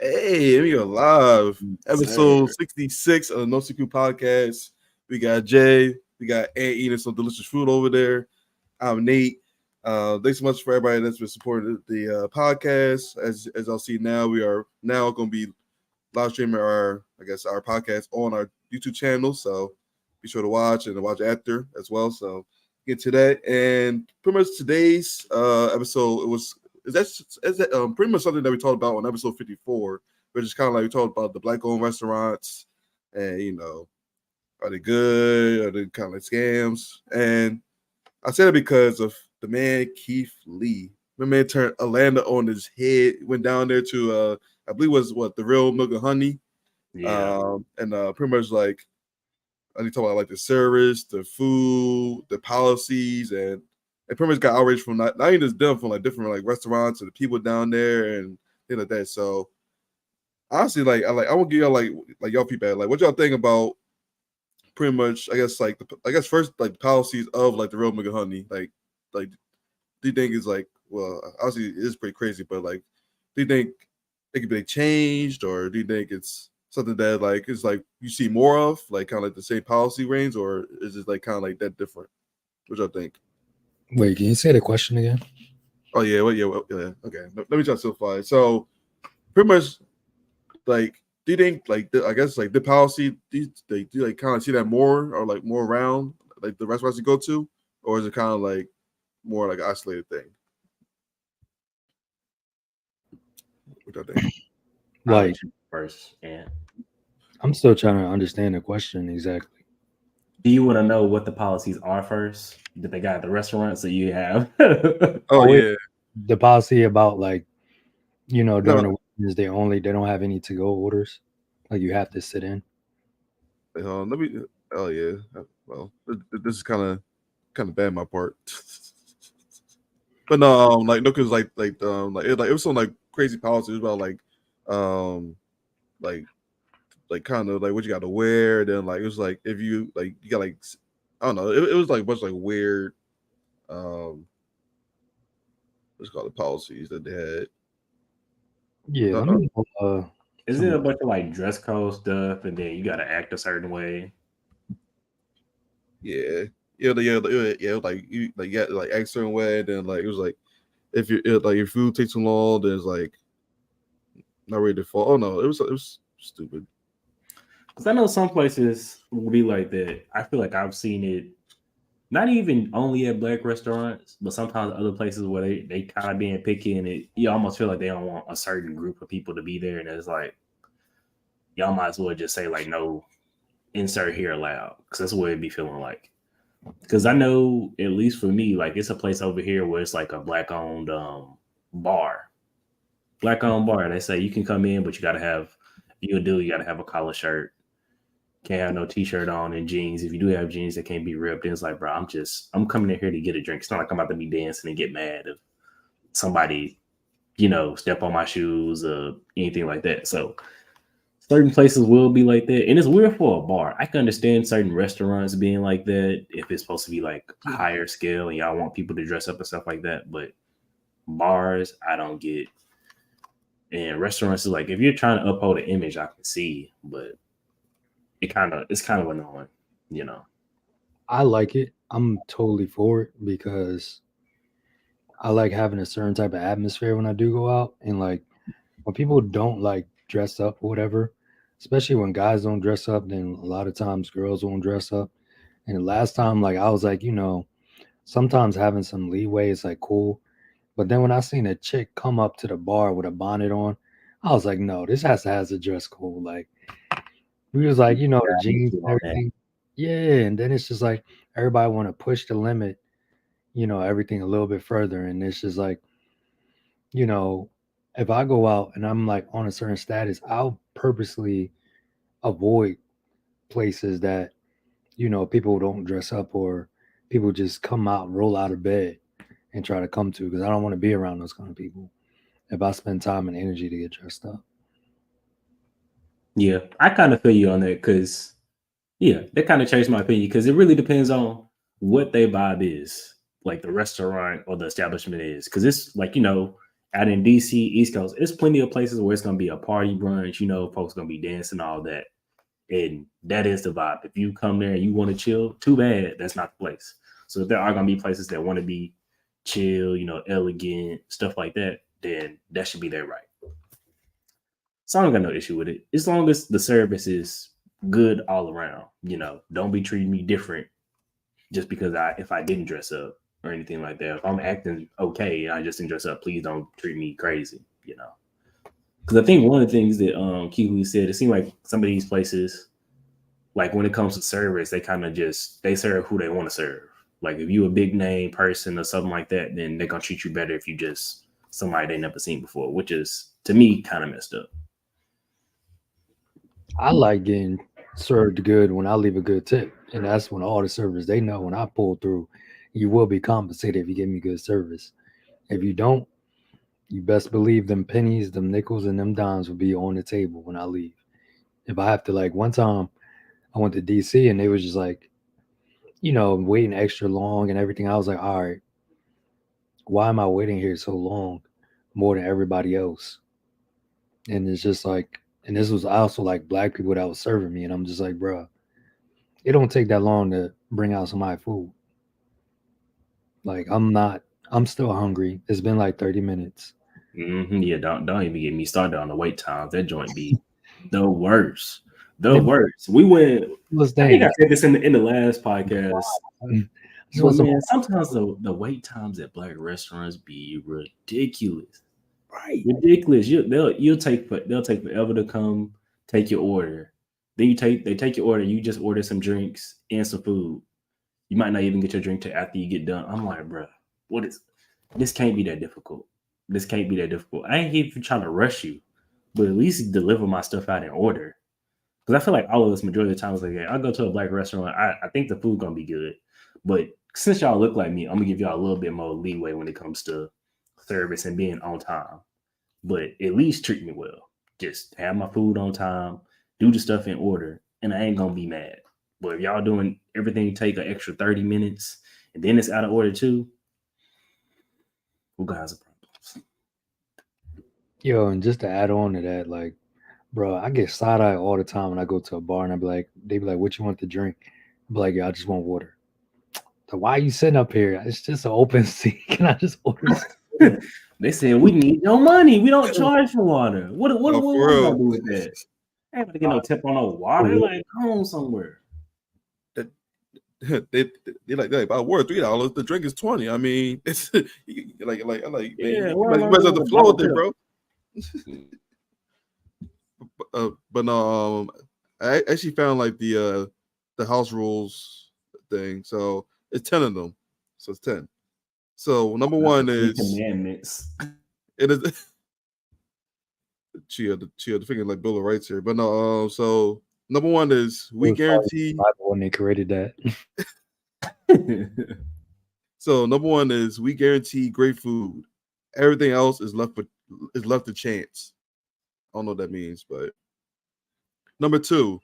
Hey, we are live. Episode Sir. 66 of the No Secret Podcast. We got Jay. We got Ant eating some delicious food over there. I'm Nate. Thanks so much for everybody that's been supporting the podcast. As I'll see now, we are now going to be live streaming our podcast on our YouTube channel. So be sure to watch and watch after as well. So get to that. And pretty much today's episode is that pretty much something that we talked about on episode 54, which is kind of like we talked about the black-owned restaurants and are they good? Are they kind of like scams? And I said it because of the man Keith Lee. My man turned Atlanta on his head. Went down there to I believe it was the Real Milk and Honey. Yeah. And pretty much like I need to talk about like the service, the food, the policies, and pretty much got outraged from not even just them, from like different like restaurants and the people down there and things like that. So honestly, I want to give y'all like y'all feedback. Like what y'all think about pretty much first like the policies of like the Real Milk and Honey. Like do you think it's like, well, obviously it is pretty crazy, but like do you think it could be changed, or do you think it's something that like is like you see more of, like kind of like the same policy range, or is it like kind of like that different? What y'all think? Wait, can you say the question again? Oh yeah, yeah. Okay, let me try to simplify it. So pretty much, like, do you think like I guess like the policy, do you like kind of see that more or like more around like the restaurants you go to, or is it kind of like more like an isolated thing? What y'all think? Like, First, and I'm still trying to understand the question exactly. do you want to know what the policies are first that they got at the restaurants that you have? Oh yeah, The policy about like, during no, the weekends they don't have any to go orders. Like you have to sit in. let me. Oh yeah, well, this is kind of bad my part. But no, like no, because it was some like crazy policies about um, like kind of like what you got to wear. Then like it was like if you like you got like I don't know, it was like a bunch of like weird what's it called, the policies that they had. Yeah, let me know, Is some it of a bunch of like dress code stuff, and then you got to act a certain way? Yeah, yeah, like you got like act a certain way. Then like it was like if like your food takes too long, then it's like not ready to fall. Oh no, it was stupid. Because I know some places will be like that. I feel like I've seen it not even only at black restaurants, but sometimes other places where they kind of being picky, and you almost feel like they don't want a certain group of people to be there, and it's like y'all might as well just say like no, insert here allowed, because that's what it'd be feeling like. Because I know, at least for me, like it's a place over here where it's like a black owned bar, black owned bar. They say you can come in, but you got to have you got to have a collar shirt. Can't have no t-shirt on and jeans. If you do have jeans, that can't be ripped. And it's like, bro, I'm coming in here to get a drink. It's not like I'm about to be dancing and get mad if somebody, step on my shoes or anything like that. So certain places will be like that. And it's weird for a bar. I can understand certain restaurants being like that if it's supposed to be like higher scale and y'all want people to dress up and stuff like that. But bars, I don't get. And restaurants is like, if you're trying to uphold an image, I can see, but it's kind of annoying. I like it. I'm totally for it because I like having a certain type of atmosphere when I do go out, and like when people don't like dress up or whatever, especially when guys don't dress up, then a lot of times girls won't dress up. And the last time, like I was like, sometimes having some leeway is like cool. But then when I seen a chick come up to the bar with a bonnet on, I was like, no, this has to have a dress code. Like we was like, the jeans and everything. Yeah, and then it's just like everybody want to push the limit, everything a little bit further. And it's just like, you know, if I go out and I'm like on a certain status, I'll purposely avoid places that, people don't dress up or people just come out, roll out of bed and try to come to because I don't want to be around those kind of people if I spend time and energy to get dressed up. Yeah, I kind of feel you on that because, yeah, that kind of changed my opinion because it really depends on what their vibe is, like the restaurant or the establishment is. Because it's like, out in DC, East Coast, there's plenty of places where it's gonna be a party brunch. You know, folks gonna be dancing, all that, and that is the vibe. If you come there and you want to chill, too bad that's not the place. So if there are gonna be places that want to be chill, you know, elegant stuff like that, then that should be there, right? So I don't got no issue with it as long as the service is good all around. You know, don't be treating me different just because if I didn't dress up or anything like that. If I'm acting okay, I just didn't dress up. Please don't treat me crazy. You know, because I think one of the things that Kiwi said, it seemed like some of these places, like when it comes to service, they kind of they serve who they want to serve. Like if you a big name person or something like that, then they're gonna treat you better if you just somebody they never seen before, which is to me kind of messed up. I like getting served good when I leave a good tip, and that's when all the servers they know when I pull through, you will be compensated if you give me good service. If you don't, you best believe them pennies, them nickels, and them dimes will be on the table when I leave. If I have to, like one time, I went to DC and they was just like, waiting extra long and everything. I was like, all right, why am I waiting here so long, more than everybody else? And it's just like, and this was also like black people that was serving me, and I'm just like, bro, it don't take that long to bring out some of my food. Like I'm still hungry. It's been like 30 minutes. Yeah, don't even get me started on the wait times. That joint be the worst. The worst. We went. I think I said this in the last podcast. Well, man, sometimes the wait times at black restaurants be ridiculous. Right, ridiculous. They'll take forever to come take your order. Then they take your order. You just order some drinks and some food. You might not even get your drink till after you get done. I'm like, bro, this? Can't be that difficult. This can't be that difficult. I ain't even trying to rush you, but at least deliver my stuff out in order. Because I feel like all of us, majority of the time, is like, yeah, I'll go to a black restaurant. I think the food gonna be good, but since y'all look like me, I'm gonna give y'all a little bit more leeway when it comes to service and being on time. But at least treat me well. Just have my food on time, do the stuff in order, and I ain't gonna be mad. But if y'all doing everything take an extra 30 minutes and then it's out of order too, who got some problems? Yo, and just to add on to that, like, bro, I get side eye all the time when I go to a bar and they be like, what you want to drink? I be like, yeah, I just want water. So why are you sitting up here? It's just an open seat. Can I just order? They said we need no money. We don't charge for water. What do I do with that? I ain't gonna get no tip on no water. Like, come on somewhere. They like buy water $3. The drink is $20. I mean, it's like you might have to flow there, bro. But I actually found like the house rules thing. So it's 10 of them. So it's 10. So number one is commandments. It is she had the finger like Bill of Rights here, but no. So number one is we guarantee when they created that. So number one is we guarantee great food. Everything else is left to chance. I don't know what that means, but number two,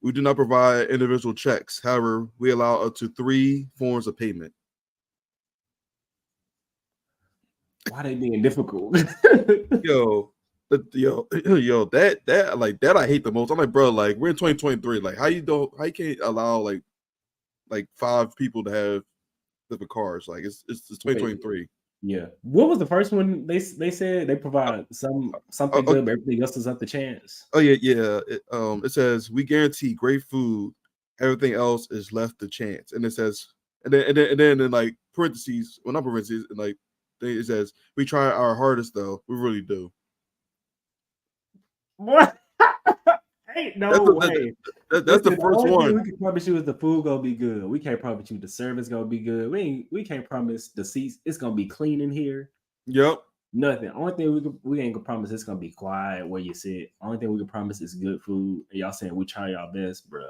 we do not provide individual checks. However, we allow up to 3 forms of payment. Why they being difficult? that like that I hate the most. I'm like, bro, like we're in 2023. Like, how you can't allow like 5 people to have different cars? Like it's 2023. Yeah. What was the first one? They said they provide something good, but everything else is up to chance. Oh yeah. It says we guarantee great food. Everything else is left to chance. And it says, and then in like parentheses, well not parentheses, and like it says we try our hardest though. We really do. What? Ain't no way. That's the first one. We can promise you is the food gonna be good. We can't promise you the service gonna be good. We can't promise the seats it's gonna be clean in here. Yep. Nothing. Only thing we ain't gonna promise it's gonna be quiet where you sit. Only thing we can promise is good food. And y'all saying we try our best, bro.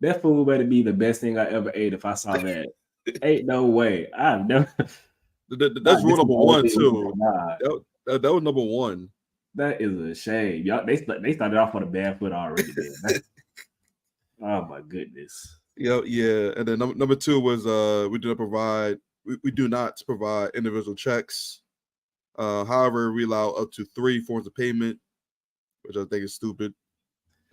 That food better be the best thing I ever ate. If I saw that, ain't no way. I've never. That's rule number one too. That was number one. That is a shame. Y'all, they started off on a bad foot already. Oh my goodness. Yeah. And then number two was we do not provide individual checks. However, we allow up to 3 forms of payment, which I think is stupid.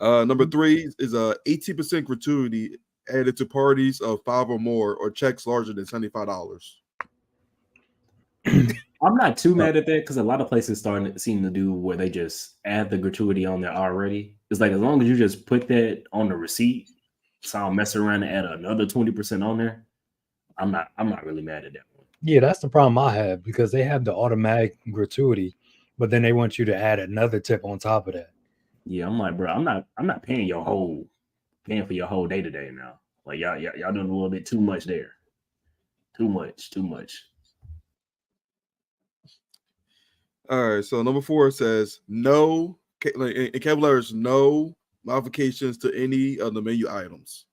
Number 3 is a 18% gratuity added to parties of 5 or more or checks larger than $75. I'm not too mad at that because a lot of places seem to do where they just add the gratuity on there already. It's like as long as you just put that on the receipt, so I'll mess around and add another 20% on there. I'm not really mad at that one. Yeah, that's the problem I have because they have the automatic gratuity, but then they want you to add another tip on top of that. Yeah, I'm like, bro, I'm not paying for your whole day to day now. Like y'all doing a little bit too much there. Too much. All right, so number 4 says no, in capital letters, no modifications to any of the menu items.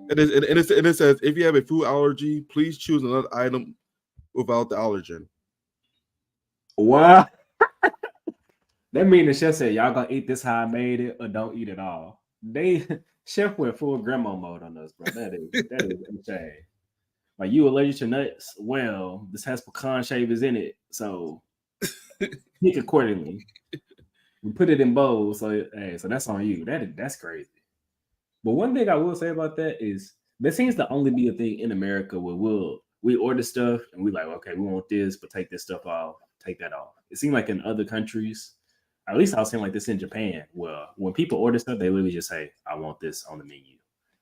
And it says if you have a food allergy, please choose another item without the allergen. Wow. That means the chef said y'all gonna eat this how I made it or don't eat it all. Chef went full grandma mode on us, bro. That is insane. Like, you allergic to nuts? Well, this has pecan shavers in it, so pick accordingly. We put it in bowls, so that's on you. That's crazy. But one thing I will say about that is there seems to only be a thing in America where we order stuff and we like, okay, we want this, but take this stuff off, take that off. It seems like in other countries, at least I was saying like this in Japan, where when people order stuff, they literally just say, I want this on the menu.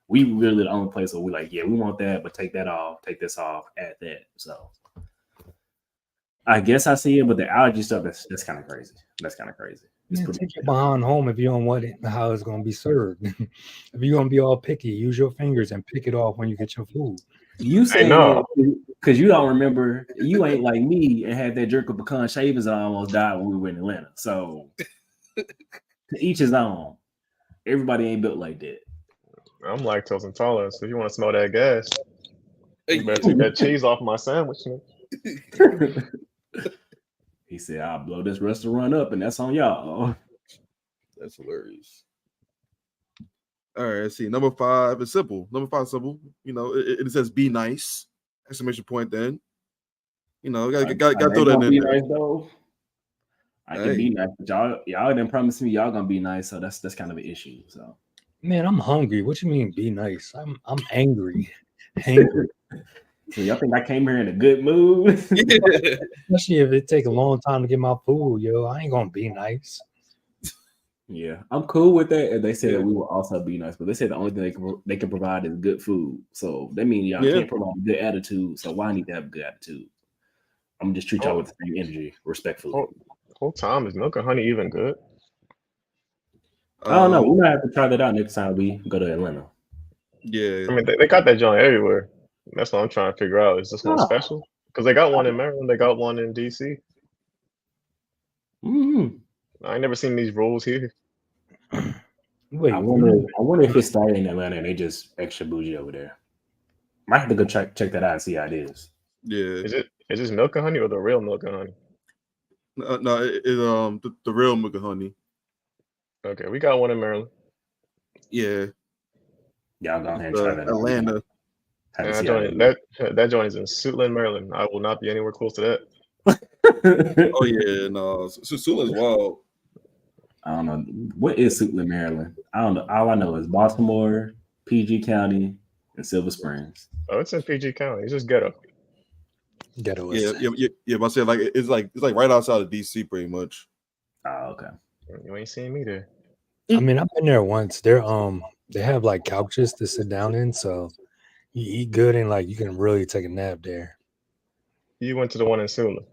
We really the only place where we like, yeah, we want that, but take that off, take this off, add that. So I guess I see it, but the allergy stuff, that's kind of crazy. That's kind of crazy. Take your behind home if you don't want it, how it's going to be served. If you're going to be all picky, use your fingers and pick it off when you get your food. You say no because you don't remember. You ain't like me and had that jerk of pecan shavers and I almost died when we were in Atlanta. So to each his own. Everybody ain't built like that. I'm lactose intolerant, so if you want to smell that gas, you better take that cheese off my sandwich. He said, I'll blow this restaurant up, and that's on y'all. That's hilarious. All right, let's see. Number 5 is simple. Number 5 is simple. You know, it says be nice. Exclamation point then. You know, got to throw that in there. Nice, though. I can be nice, but y'all didn't promise me y'all gonna be nice, so that's kind of an issue. So, man, I'm hungry. What you mean be nice? I'm angry. Angry. So y'all think I came here in a good mood? Especially if it take a long time to get my food, yo. I ain't gonna be nice. Yeah, I'm cool with that. And they said that we will also be nice, but they said the only thing they can provide is good food. So that means y'all can't provide a good attitude. So why I need to have a good attitude? I'm just treat y'all with the same energy, respectfully. Whole time, is milk and honey even good? I don't know. We might have to try that out next time we go to Atlanta. Yeah, I mean they got that joint everywhere. That's what I'm trying to figure out. Is this one special? Because they got one in Maryland, they got one in DC. Mm-hmm. I ain't never seen these rolls here. Wait, I wonder if it's started in Atlanta and they just extra bougie over there. Might have to go check that out and see how it is. Yeah. Is this milk and honey or the real milk and honey? No, it's the real milk and honey. Okay, we got one in Maryland. Yeah. Y'all go ahead and try that. Atlanta. That joint is in Suitland, Maryland. I will not be anywhere close to that. Oh yeah, no. Suitland's wild. I don't know. What is Suitland, Maryland? I don't know. All I know is Baltimore, PG County, and Silver Springs. Oh, it's in PG County. It's just ghetto. Ghetto. Yeah. But I said it's like right outside of DC, pretty much. Oh, okay. You ain't seen me there. I mean, I've been there once. They have like couches to sit down in, so you eat good and like you can really take a nap there. You went to the one in Suitland.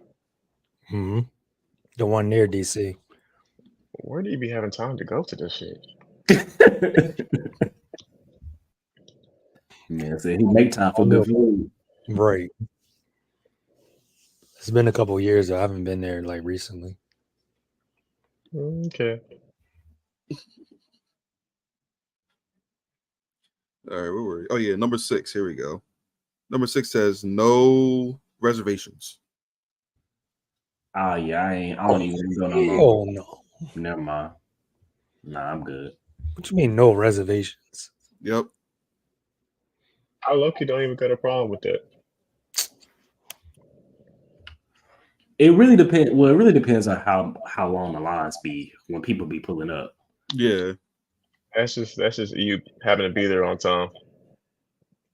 Mm-hmm. The one near DC. Where do you be having time to go to this shit? Man, so he make time for good food. Right. It's been a couple of years. I haven't been there like recently. Okay. All right, where were we? Oh yeah, number 6. Here we go. Number 6 says no reservations. Oh yeah, I don't even go no more. Oh no. Never mind. Nah, I'm good. What you mean no reservations? Yep. I low-key don't even got a problem with that. It really depends. Well, it really depends on how long the lines be when people be pulling up. Yeah, That's just you having to be there on time.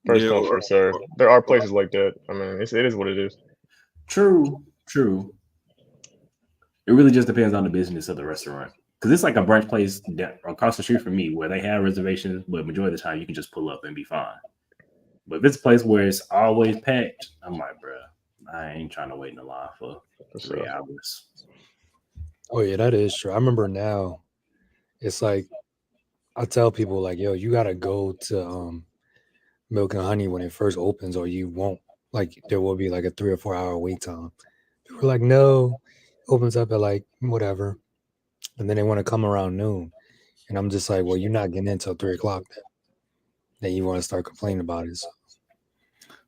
First yeah, come, first serve. There are places like that. I mean, it is what it is. True. It really just depends on the business of the restaurant. Because it's like a brunch place across the street from me where they have reservations, but majority of the time you can just pull up and be fine. But if it's a place where it's always packed, I'm like, bro, I ain't trying to wait in the line for For 3 sure. hours. Oh yeah, that is true. I remember now. It's like I tell people like, yo, you gotta go to Milk and Honey when it first opens, or you won't. Like there will be like a 3 or 4 hour wait time. People are like, no, opens up at like whatever, and then they want to come around noon, and I'm just like, well, you're not getting in until 3 o'clock. Then you want to start complaining about it. So,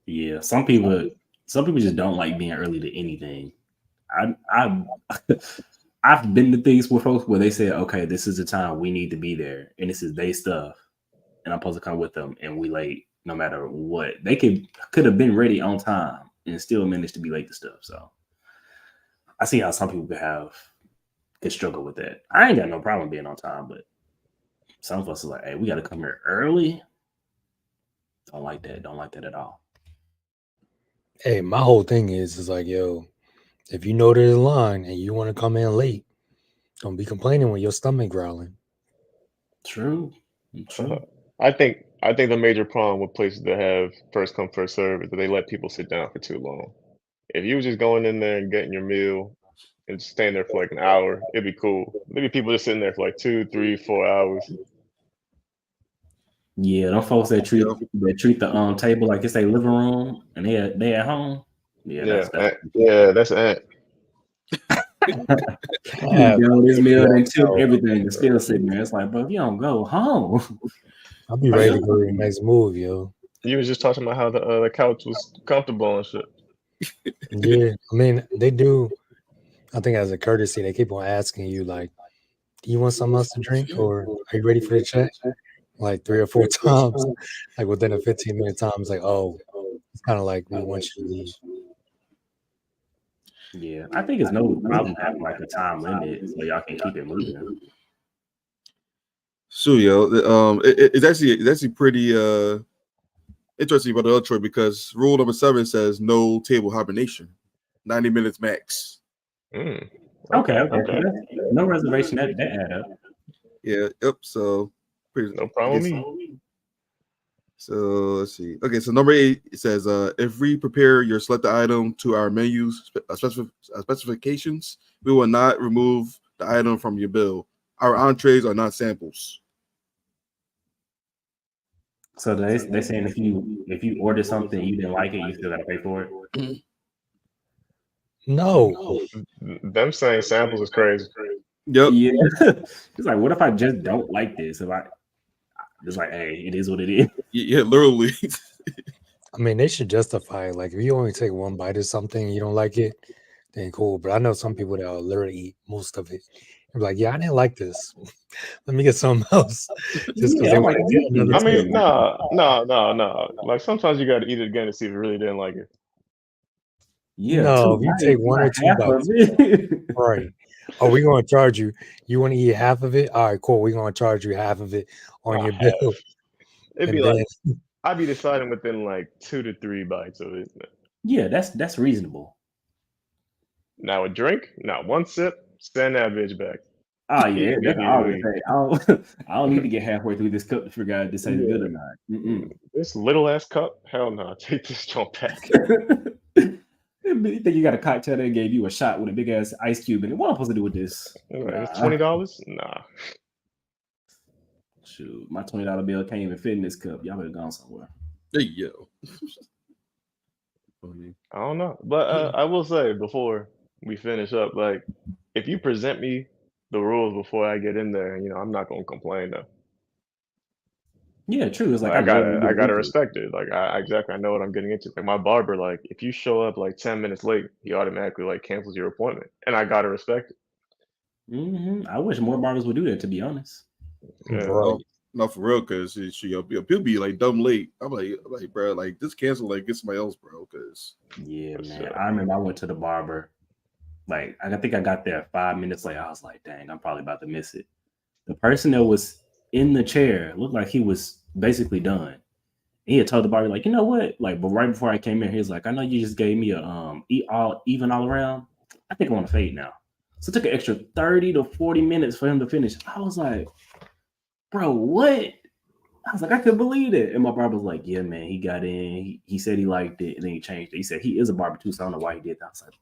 Yeah, some people just don't like being early to anything. I've I've been to things with folks where they say, okay, this is the time we need to be there, and this is their stuff, and I'm supposed to come with them, and we late no matter what. They could have been ready on time and still managed to be late to stuff. So I see how some people could struggle with that. I ain't got no problem being on time, but some of us are like, hey, we got to come here early. Don't like that. Don't like that at all. hey, my whole thing is like, yo, if you know there's a line and you want to come in late, don't be complaining when your stomach growling. True. I think the major problem with places that have first come first serve is that they let people sit down for too long. If you were just going in there and getting your meal and just staying there for like an hour, it'd be cool. Maybe people just sitting there for like 2, 3, 4 hours. Yeah, them folks that treat the table like it's their living room and they at home. Yeah, That's it. Yeah, down this meal and tip so everything is still sitting there. It's like, bro, if you don't go home. I'll be ready to go to the next move, yo. You was just talking about how the couch was comfortable and shit. Yeah, I mean they do. I think as a courtesy, they keep on asking you like, "Do you want something else to drink, or are you ready for the check?" Like 3 or 4 times, like within a 15-minute time. It's like, oh, it's kind of like we want you to leave. Yeah, I think it's no problem having like a time limit so y'all can keep it moving. So yo, it's actually pretty interesting about the Detroit because rule number 7 says no table hibernation, 90 minutes max. Okay. No reservation that add up. Yeah, yep. So no problem with me. So let's see. Okay, so number 8 it says if we prepare your selected item to our menus specifications, we will not remove the item from your bill. Our entrees are not samples. So they saying if you order something you didn't like it, you still gotta pay for it. No, Them saying samples is crazy. Yep. Yeah, it's like, what if I just don't like this? It's like, hey, it is what it is. Yeah, literally. I mean they should justify it. Like if you only take one bite of something and you don't like it, then cool. But I know some people that will literally eat most of it. They're like, yeah, I didn't like this. Let me get something else. Just because they want to get another. I mean, no. Like sometimes you got to eat it again to see if you really didn't like it. Yeah, no, if you take 1 or 2 bites, right? Are we going to charge you? You want to eat half of it? All right, cool. We're going to charge you half of it on your bill. It'd be like I'd be deciding within like 2 to 3 bites of it. Yeah, that's reasonable. Now a drink, not one sip, send that bitch back. Oh yeah, I don't need to get halfway through this cup to figure out if this ain't good or not. This little ass cup, hell no, take this joint back. You think you got a cocktail that gave you a shot with a big ass ice cube in it? What am I supposed to do with this? It's $20? Nah. Shoot, my $20 bill can't even fit in this cup. Y'all better go somewhere. Hey yo. I don't know, but I will say before we finish up, like if you present me the rules before I get in there, I'm not gonna complain though. Yeah, true. It's like I gotta respect it. Like I know what I'm getting into. Like my barber, like if you show up like 10 minutes late, he automatically like cancels your appointment, and I gotta respect it. I wish more barbers would do that. To be honest, Right. No, for real, because people be like dumb late. I'm like, bro, like just cancel, like get somebody else, bro. Because yeah, man. I remember I went to the barber Like I think I got there 5 minutes later. I was like, dang, I'm probably about to miss it. The person that was in the chair looked like he was basically done. He had told the barber, like, you know what? Like, but right before I came in, he was like, I know you just gave me a even all around. I think I want to fade now. So it took an extra 30 to 40 minutes for him to finish. I was like, bro, what? I was like, I couldn't believe it. And my barber was like, yeah, man, he got in. He said he liked it, and then he changed it. He said he is a barber too, so I don't know why he did that. I was like,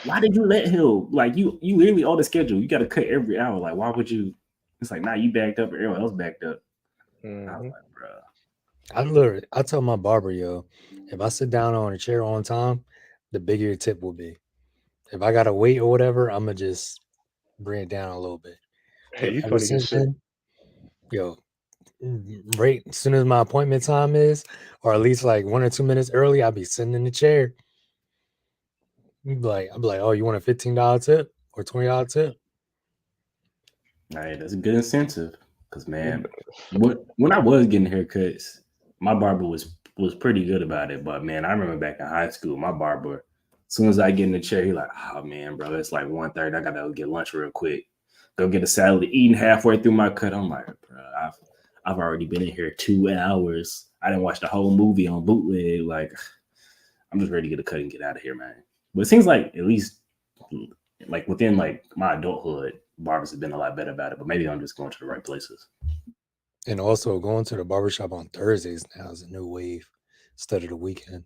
why did you let him? Like, you literally on the schedule. You got to cut every hour. Like, why would you? It's like, nah, you backed up, everyone else backed up. I was like, bro. I tell my barber, yo, if I sit down on a chair on time, the bigger your tip will be. If I gotta wait or whatever, I'm gonna just bring it down a little bit. Hey, you Ever funny as since shit. then, yo, right as soon as my appointment time is, or at least like 1 or 2 minutes early, I'll be sitting in the chair. I'm like, oh, you want a $15 tip or $20 tip? All right, that's a good incentive. Cause man, when I was getting haircuts, my barber was pretty good about it. But man, I remember back in high school, my barber, as soon as I get in the chair, he like, oh man, bro, it's like 1:30. I gotta go get lunch real quick. Go get a salad, eating halfway through my cut. I'm like, bro, I've already been in here 2 hours. I didn't watch the whole movie on bootleg. Like, I'm just ready to get a cut and get out of here, man. But it seems like at least like within like my adulthood, barbers have been a lot better about it. But maybe I'm just going to the right places. And also going to the barbershop on Thursdays now is a new wave instead of the weekend.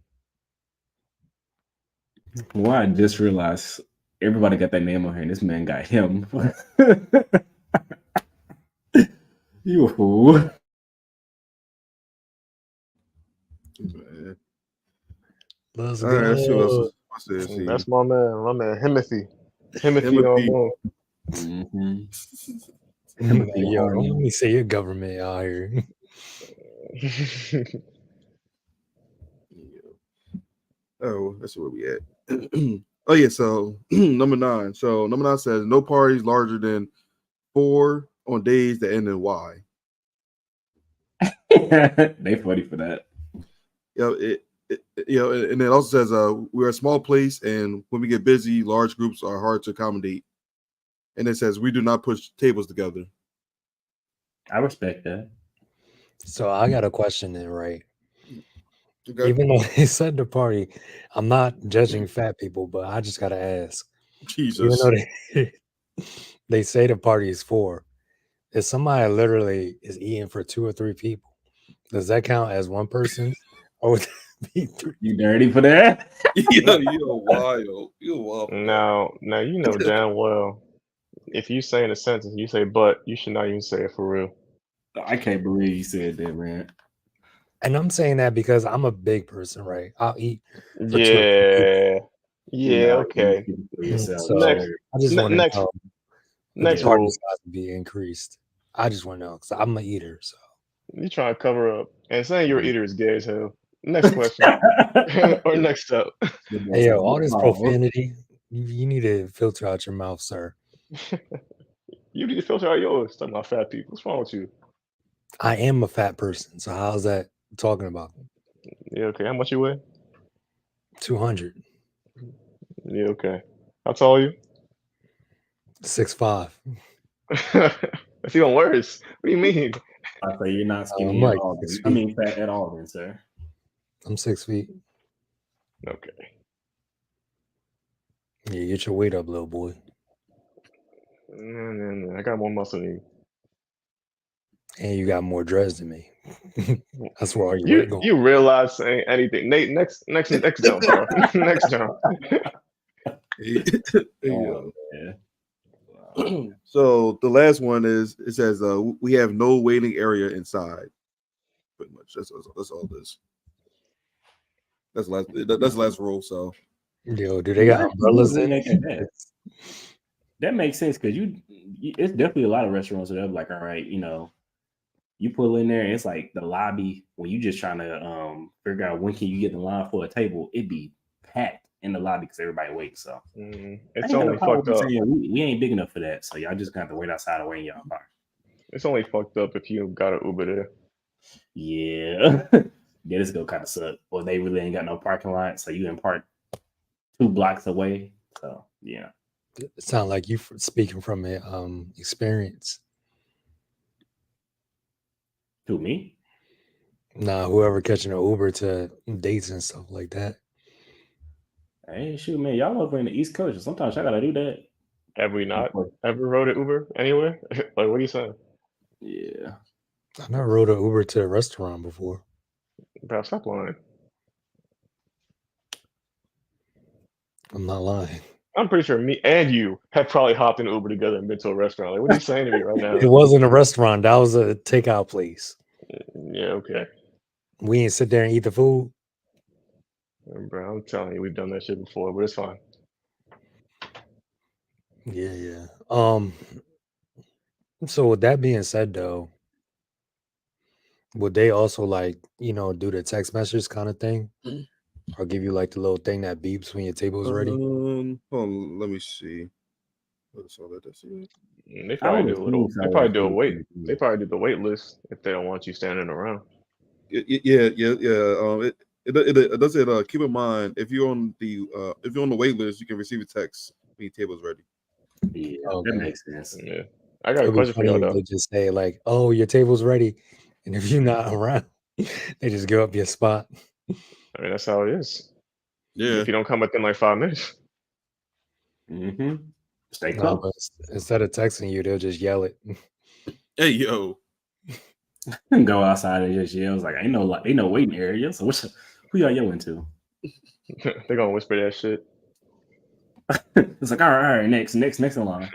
Well, I just realized everybody got their name on here, and this man got him. You a fool. Man. Let's All right, let's see what go. else. What's this? See. That's my man Himothy. Himothy on Himothy. one. Mm-hmm. Yo, don't let me say your government out here. Oh, that's where we at. Oh yeah, so number 9. So number 9 says no parties larger than 4 on days that end in Y. They funny for that. And it also says we're a small place, and when we get busy, large groups are hard to accommodate. And it says we do not push tables together. I respect that. So I got a question then, right? Okay. Even though they said the party, I'm not judging fat people, but I just gotta ask. Jesus. Even though they say the party is 4, if somebody literally is eating for 2 or 3 people, does that count as one person? Or would that be 3? You dirty for that? You're wild. You're wild. Now you know damn well if you say in a sentence you say but, you should not even say it for real. I can't believe you said that, man. And I'm saying that because I'm a big person, right? I'll eat for 2 or 3 people. Yeah, okay. So Next- I just want to next- know Next the party rule, size to be increased. I just want to know because I'm an eater. So you trying to cover up. And saying you're an eater is gay as hell. Next question. Or next up. hey, yo, all this profanity, you need to filter out your mouth, sir. You need to filter out yours. Talking about fat people. What's wrong with you? I am a fat person, so how's that talking about? Yeah, okay. How much you weigh? 200, Yeah, okay. How tall are you? 6'5". That's even worse. What do you mean? I say you're not skinny I'm at like all. 6 I mean fat at all, then, sir. I'm 6 feet. Okay. Yeah, get your weight up, little boy. No. I got more muscle than you. And you got more dreads than me. That's where all your weight going. You realize saying anything. Nate, next jump, bro. Next jump. Yeah. So the last one is it says we have no waiting area inside. Pretty much that's all this. That's the last rule. So Yo, do they got umbrellas in that? That makes sense because it's definitely a lot of restaurants that are like, all right, you pull in there, and it's like the lobby when you just trying to figure out when can you get in line for a table, it'd be packed in the lobby because everybody waits. So it's only fucked up. We ain't big enough for that, so y'all just got to wait outside and wait in your car. It's only fucked up if you got an Uber there. Yeah. Yeah, this go kind of suck. Or they really ain't got no parking lot, so you in park 2 blocks away. So Yeah. It sound like you speaking from experience. Who, me? Nah, whoever catching an Uber to dates and stuff like that. Hey, shoot, man, y'all over in the East Coast. Sometimes I gotta do that. Have we not ever rode an Uber anywhere? Like, what are you saying? Yeah. I never rode an Uber to a restaurant before. Bro, stop lying. I'm not lying. I'm pretty sure me and you have probably hopped in Uber together and been to a restaurant. Like, what are you saying to me right now? It wasn't a restaurant. That was a takeout place. Yeah, okay. We ain't sit there and eat the food. Bro, I'm telling you, we've done that shit before, but it's fine. Yeah. So with that being said, though, would they also like do the text message kind of thing, or give you like the little thing that beeps when your table is ready? Hold on, let me see. What's all that? That's it. They probably do a little. They probably do a wait. They They probably do the wait list if they don't want you standing around. Yeah. It does it. Keep in mind if you're on the wait list, you can receive a text when your table's ready. Yeah, Okay. that makes sense. Yeah, I got a It'd be question for funny y'all if though. they just say like, "Oh, your table's ready," and if you're not around, they just give up your spot. I mean, that's how it is. Yeah. If you don't come within like 5 minutes, Mm-hmm. Stay No, close. but instead of texting you, they'll just yell it. Hey yo. Go outside and just yell. It's like ain't no waiting area. So who y'all yelling to? they're gonna whisper that shit. It's like all right, next in line.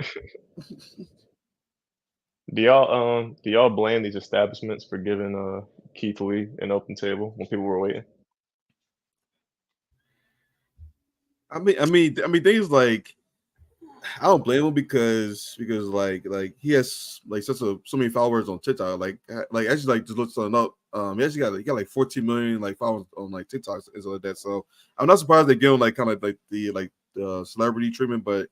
Do y'all blame these establishments for giving Keith Lee an open table when people were waiting? I mean, things like I don't blame him because like he has like so many followers on TikTok. Like actually like just looked something up. He actually got like 14 million like followers on like TikTok and stuff like that. So I'm not surprised they give him like kind of like the celebrity treatment, but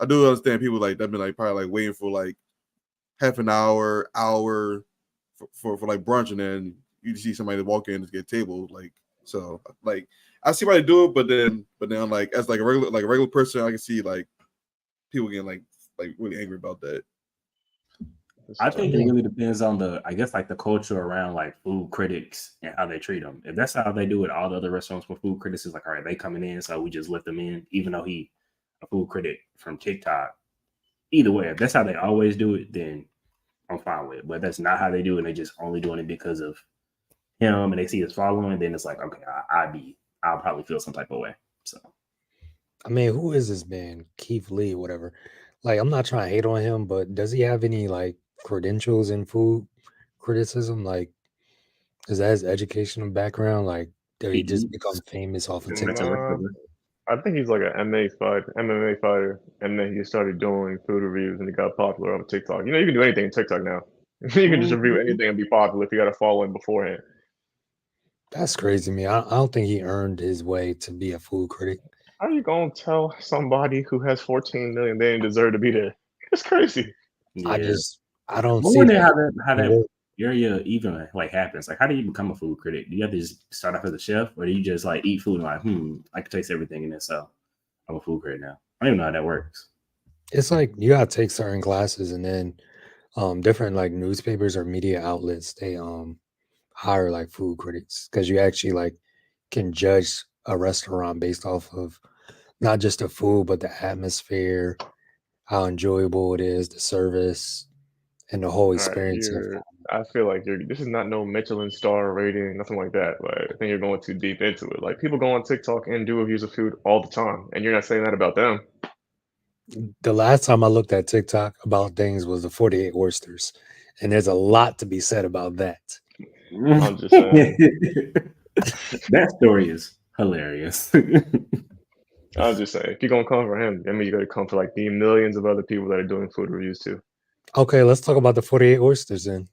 I do understand people like that been like probably like waiting for like half an hour for like brunch, and then you see somebody walk in and get a table. Like so like I see why they do it, but then like as like a regular person, I can see like people getting like really angry about that. I think it really depends on the culture around like food critics and how they treat them. If that's how they do it, all the other restaurants with food critics is like, all right, they coming in, so we just let them in, even though he a food critic from TikTok. Either way, if that's how they always do it, then I'm fine with it. But that's not how they do it, and they just only doing it because of him, and they see his following, then it's like, okay, I'll probably feel some type of way. So I mean, who is this man? Keith Lee, whatever. Like, I'm not trying to hate on him, but does he have any like credentials in food criticism? Like, is that his educational background? Like, did he just become famous off of TikTok? I think he's like an MMA fighter, and then he started doing food reviews, and he got popular on TikTok. You know, you can do anything on TikTok now. You can just review anything and be popular if you got a following beforehand. That's crazy to me. I don't think he earned his way to be a food critic. How are you gonna tell somebody who has 14 million they didn't deserve to be there? It's crazy. yeah. I don't I see wonder that. how that area even like happens. Like, how do you become a food critic? Do you have to just start off as a chef, or do you just like eat food and like, I can taste everything in this, so I'm a food critic now? I don't even know how that works. It's like you gotta take certain classes, and then different like newspapers or media outlets, they hire like food critics because you actually like can judge a restaurant based off of not just the food but the atmosphere, how enjoyable it is, the service, and the whole experience. I feel like this is not no Michelin star rating, nothing like that. Like, I think you're going too deep into it. Like, people go on TikTok and do reviews of food all the time, and you're not saying that about them. The last time I looked at TikTok about things was the 48 oysters, and there's a lot to be said about that. I'm just saying. That story is hilarious. I'm just saying, if you're gonna come for him, I mean, you gotta come for like the millions of other people that are doing food reviews too. Okay, let's talk about the 48 oysters then.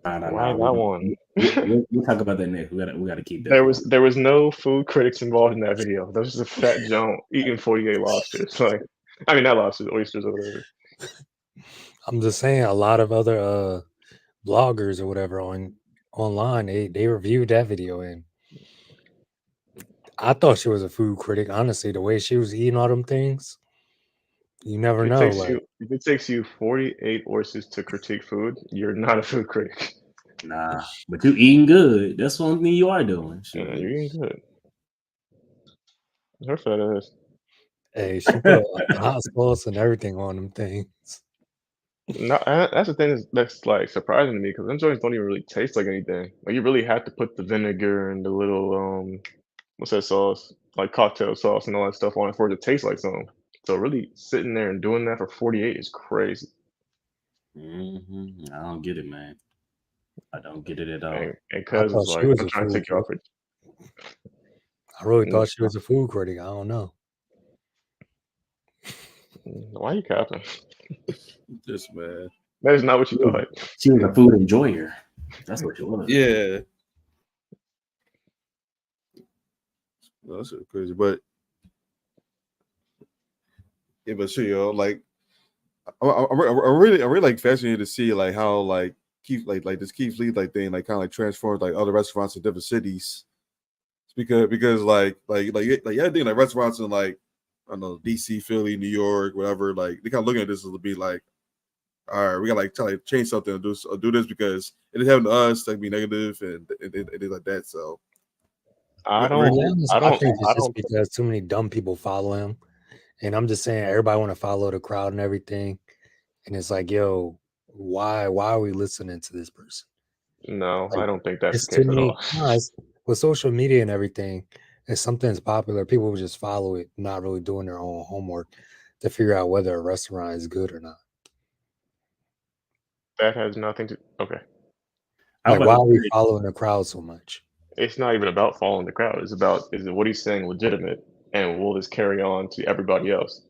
Why that one? We'll talk about that next. We gotta keep that. There was no food critics involved in that video. That was just a fat Joan eating 48 lobsters. Like, I mean, not lobsters, oysters or whatever. I'm just saying, a lot of other bloggers or whatever online, they reviewed that video, and I thought she was a food critic. Honestly, the way she was eating all them things, you never If it know. takes Like, you if it takes you 48 horses to critique food, you're not a food critic. Nah, but you eating good. That's one thing you are doing. Yeah, Shit. you're eating good. Her fat ass. hey, she put hot sauce and everything on them things. No, that's the thing that's like surprising to me because them joints don't even really taste like anything. Like you really have to put the vinegar and the little what's that sauce? Like cocktail sauce and all that stuff on it for it to taste like something. So really sitting there and doing that for 48 is crazy. I don't get it, man. I don't get it at all. And I cuz thought is she like, was I'm a trying to food take you off critic. it. I really No, thought she was a food critic. I don't know. why are you capping? This man. That is not what you thought. She was a food enjoyer. That's what she was. Yeah. No, that's crazy. But yeah, but sure, yo, like I'm really like fascinated to see like how like Keith like this Keith Lee like thing like kind of like transformed like other restaurants in different cities. Because like yeah, think like restaurants in like I don't know DC, Philly, New York, whatever. Like they kind of looking at this as to be like, all right, we gotta like try to change something and do this because it is happening to us like be negative and it is like that. So I To be don't honest, I I don't think it's I just don't because too many dumb people follow him. And I'm just saying everybody want to follow the crowd and everything. And it's like, yo, why are we listening to this person? no, I Like, don't think that's it's the too case at many. all. No, it's, with social media and everything, if something's popular, people will just follow it, not really doing their own homework to figure out whether a restaurant is good or not. That has nothing to okay. I was Like, about why to are we say, following the crowd so much? It's not even about following the crowd. It's about is it what he's saying legitimate and will this carry on to everybody else?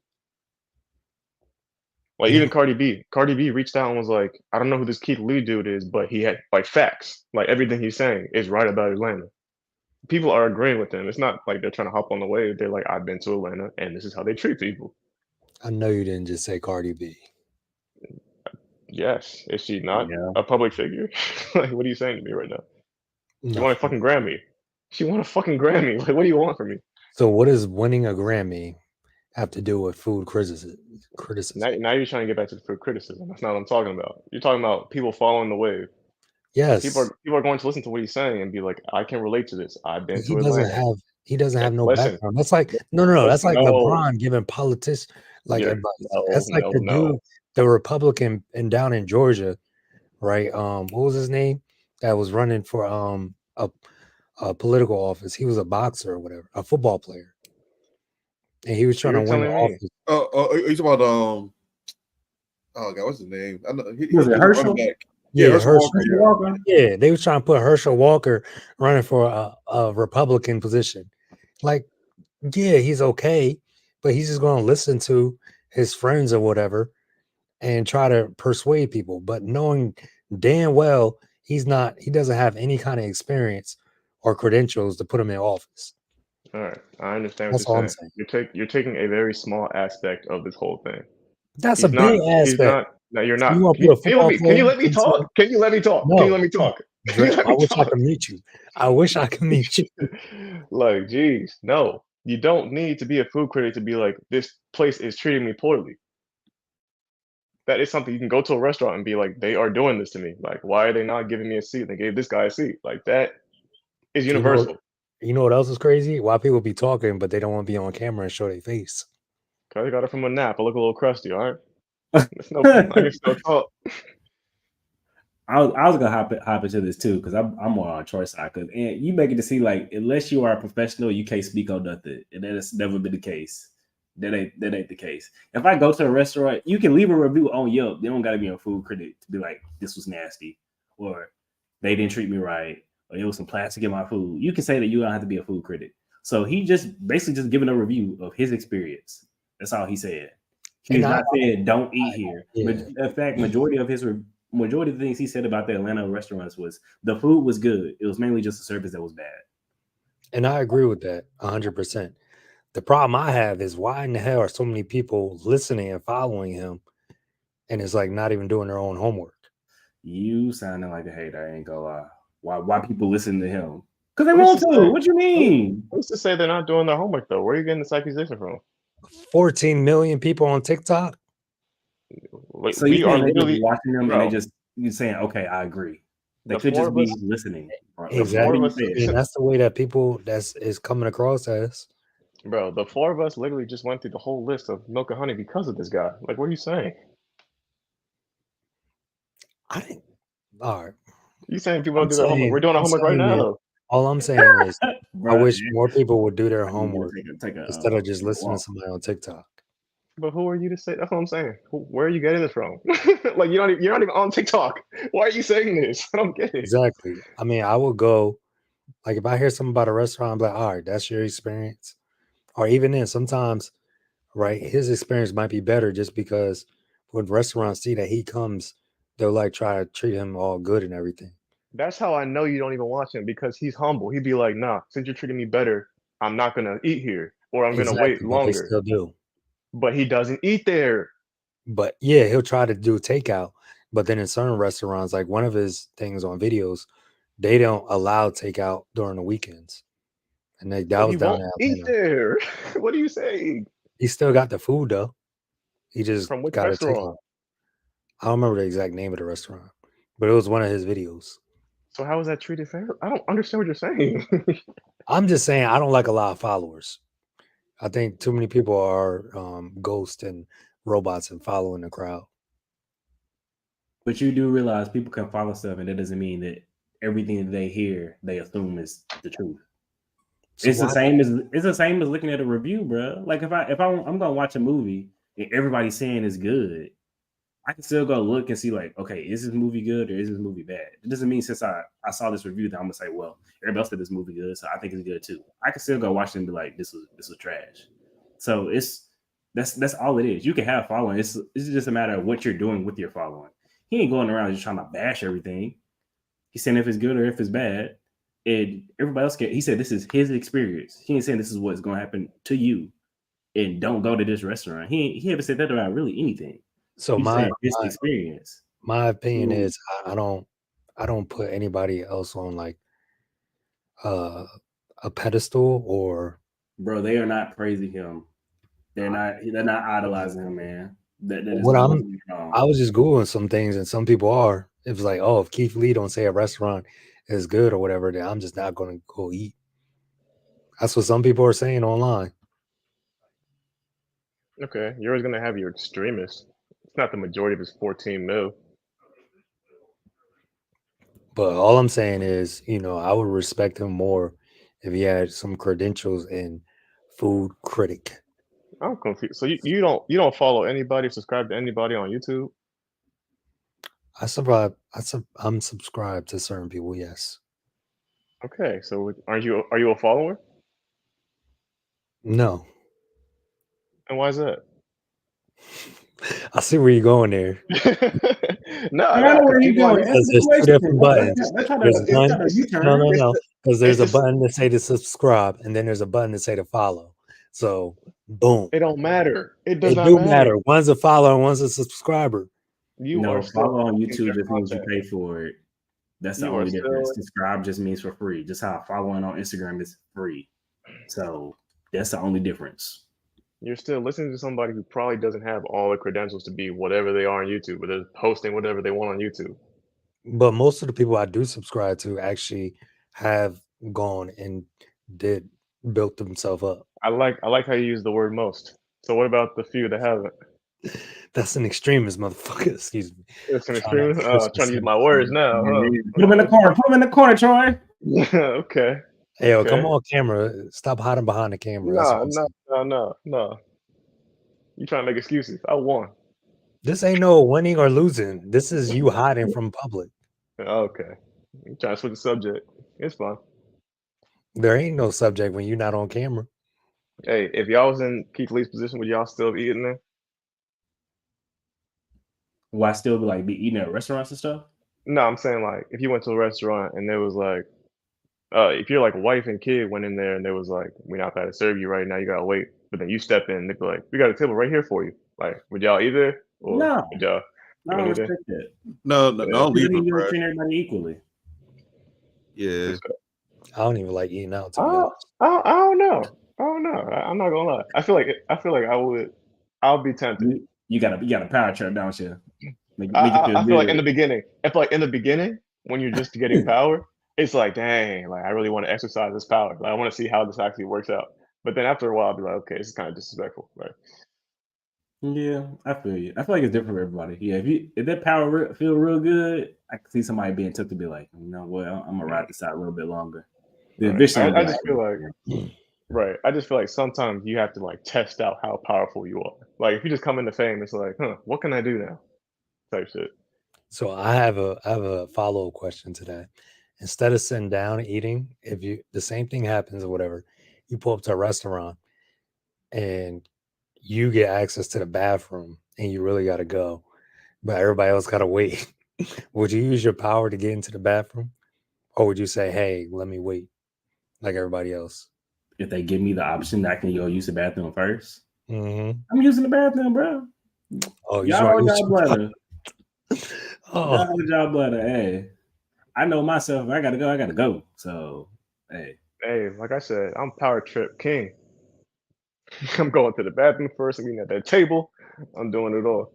Like even No, Cardi B. Cardi B reached out and was like, I don't know who this Keith Lee dude is, but he had like facts. Like everything he's saying is right about Atlanta. People are agreeing with him. It's not like they're trying to hop on the wave. They're like, I've been to Atlanta and this is how they treat people. I know you didn't just say Cardi B. Yes. Is she not yeah. a public figure? Like, what are you saying to me right now? She won a Nothing. fucking Grammy. She won a fucking Grammy. Like, what do you want from me? So, what does winning a Grammy have to do with food criticism? Now you're trying to get back to the food criticism. That's not what I'm talking about. You're talking about people following the wave. People Yes, are going to listen to what he's saying and be like, I can relate to this. I've been but he to doesn't Atlanta. have no Listen, background. That's like no. That's listen, like no, LeBron giving politics like you're advice. no, That's like no, the no. dude, the Republican and down in Georgia, right? What was his name? That was running for a political office. He was a boxer or whatever, a football player, and he was trying to You're win the telling me. office. are you talking about oh god, what's his name? I know Was it he's a Herschel? running back. Yeah, Herschel Walker. Herschel Walker? Yeah, they was trying to put Herschel Walker running for a Republican position. Like, yeah, he's okay, but he's just going to listen to his friends or whatever and try to persuade people. But knowing damn well he doesn't have any kind of experience or credentials to put him in office. All right, I understand what That's all you're I'm saying. saying. You're taking a very small aspect of this whole thing. That's a big He's aspect. not. No, you're You not. want to put a football Can you player let me into talk? Can you let me talk? Can you no, let me no. talk? Can you let I me wish I talk? could meet you. I wish I could meet you. Like, geez, no. You don't need to be a food critic to be like, this place is treating me poorly. That is something you can go to a restaurant and be like, they are doing this to me. Like, why are they not giving me a seat? They gave this guy a seat. Like that is You know, universal. you know what else is crazy? Why people be talking, but they don't want to be on camera and show their face. Cause I got it from a nap. I look a little crusty, all right? It's no, I can still talk. I was gonna hop into this too because I'm more on Troy's side because and you make it to see like unless you are a professional you can't speak on nothing and that has never been the case. That ain't the case. If I go to a restaurant, you can leave a review on Yelp. They don't got to be a food critic to be like this was nasty or they didn't treat me right or there was some plastic in my food. You can say that you don't have to be a food critic. So he just basically just giving a review of his experience. That's all he said. He's not saying don't eat here. Yeah. In fact, majority of the things he said about the Atlanta restaurants was the food was good. It was mainly just the service that was bad. And I agree with that 100%. The problem I have is why in the hell are so many people listening and following him and it's like not even doing their own homework? You sounding like a hater, I ain't gonna lie. Why people listen to him? Because they want to. What you mean? Who's to say they're not doing their homework though? Where are you getting this accusation from? 14 million people on TikTok. Like, So we you are saying they just literally watching them bro, and they just you saying, okay, I agree. They the could four just of be us. listening. Right? Exactly. What do you I mean, that's the way that people is coming across as. Bro, the four of us literally just went through the whole list of Milk and Honey because of this guy. Like, what are you saying? I didn't. All right. You saying people I'm don't do their homework? We're doing our homework right saying that now. all I'm saying is I Bro, wish more people would do their I need you to homework take a instead of just listening walk. to somebody on TikTok. But who are you to say? That's what I'm saying. Where are you getting this from? Like, you're not even on TikTok. Why are you saying this? I don't get it. Exactly. I mean, I would go, like, if I hear something about a restaurant, I'm like, all right, that's your experience. Or even then, sometimes, right, his experience might be better just because when restaurants see that he comes, they'll like try to treat him all good and everything. That's how I know you don't even watch him, because he's humble. He'd be like, nah, since you're treating me better, I'm not gonna eat here, or I'm gonna wait Exactly, but they longer. still do. But he doesn't eat there. But yeah, he'll try to do takeout. But then in certain restaurants, like one of his things on videos, they don't allow takeout during the weekends. And that But was he down won't in eat Atlanta. there. What are you saying? He still got the food though. He just From which got a restaurant? takeout. I don't remember the exact name of the restaurant, but it was one of his videos. So how is that treated fair? I don't understand what you're saying. I'm just saying I don't like a lot of followers. I think too many people are ghosts and robots and following the crowd. But you do realize people can follow stuff, and that doesn't mean that everything that they hear they assume is the truth. So It's the same as looking at a review, bro. Like if I'm gonna watch a movie and everybody's saying it's good, I can still go look and see like, okay, is this movie good or is this movie bad? It doesn't mean since I saw this review that I'm gonna say, well, everybody else said this movie good, so I think it's good too. I can still go watch it and be like, this was trash. So that's all it is. You can have following. It's just a matter of what you're doing with your following. He ain't going around just trying to bash everything. He's saying if it's good or if it's bad. And everybody else he said this is his experience. He ain't saying this is what's gonna happen to you. And don't go to this restaurant. He haven't said that about really anything. So He's saying his experience. My opinion is I don't put anybody else on like a pedestal or Bro, they are not praising him. They're not idolizing him, man. That is what wrong. I was just Googling some things and some people are. It was like, oh, if Keith Lee don't say a restaurant is good or whatever, then I'm just not gonna go eat. That's what some people are saying online. Okay, you're always gonna have your extremists. It's not the majority of his 14 mil. But all I'm saying is, I would respect him more if he had some credentials in food critic. I'm confused. So you don't follow anybody, subscribe to anybody on YouTube? I'm subscribed to certain people, yes. Okay, so are you a follower? No. And why is that? I see where you're going there. No, I know where you're going. Because there's two different buttons. No. Because there's a button to say to subscribe, and then there's a button to say to follow. So, boom. It don't matter. It does It not do matter. matter. One's a follower and one's a subscriber. You No, are follow on still YouTube just means you pay for it. That's the You are only difference. still- Subscribe just means for free. Just how following on Instagram is free. So that's the only difference. You're still listening to somebody who probably doesn't have all the credentials to be whatever they are on YouTube, but they're posting whatever they want on YouTube. But most of the people I do subscribe to actually have gone and built themselves up. I like how you use the word most. So what about the few that haven't? That's an extremist, motherfucker. Excuse me. It's an Trying extreme. to- Trying to use my words now. Huh? Put him in the corner. Put him in the corner, Troy. Okay. Hey, yo, Okay. come on, camera. Stop hiding behind the camera. That's what I'm saying. No. You trying to make excuses? I won. This ain't no winning or losing. This is you hiding from public. Okay. You trying to switch the subject? It's fine. There ain't no subject when you're not on camera. Hey, if y'all was in Keith Lee's position, would y'all still be eating there? Will I still be eating at restaurants and stuff? No, I'm saying like if you went to a restaurant and there was like, if your like wife and kid went in there and there was like, we're not gonna serve you right now, you gotta wait. But then you step in, and they'd be like, we got a table right here for you. Like, would y'all eat there? Or No. would y'all? I don't You gonna respect that. No, don't leave You it, bro. treat everybody equally. Yeah. I don't even like eating out, to be Oh, honest. I don't know. I don't know. I'm not gonna lie. I feel like I would. I'll be tempted. You got a power trip, don't you? Make it feel I feel like in the good. beginning, I feel like in the beginning when you're just getting power, it's like, dang, like I really want to exercise this power. Like I want to see how this actually works out. But then after a while, I'll be like, okay, this is kind of disrespectful, right? Yeah, I feel you. I feel like it's different for everybody. Yeah, if that power feel real good, I can see somebody being tempted to be like, you know, well, I'm gonna ride this out a little bit longer. The Right. eventually, I'm I gonna be just feel like, like, right. I just feel like sometimes you have to like test out how powerful you are. Like if you just come into fame, it's like, huh, what can I do now? Type shit. So I have a follow up question to that. Instead of sitting down and eating, if you the same thing happens or whatever, you pull up to a restaurant and you get access to the bathroom and you really got to go, but everybody else got to wait. Would you use your power to get into the bathroom, or would you say, "Hey, let me wait," like everybody else? if they give me the option, I can go use the bathroom first. Mm-hmm. I'm using the bathroom, bro. Oh, you Y'all sure? know job bladder. Oh, Y'all know job bladder. Hey, I know myself. If I gotta go, I gotta go. So, hey, Hey, like I said, I'm power trip king. I'm going to the bathroom first. I'm eating at that table. I'm doing it all.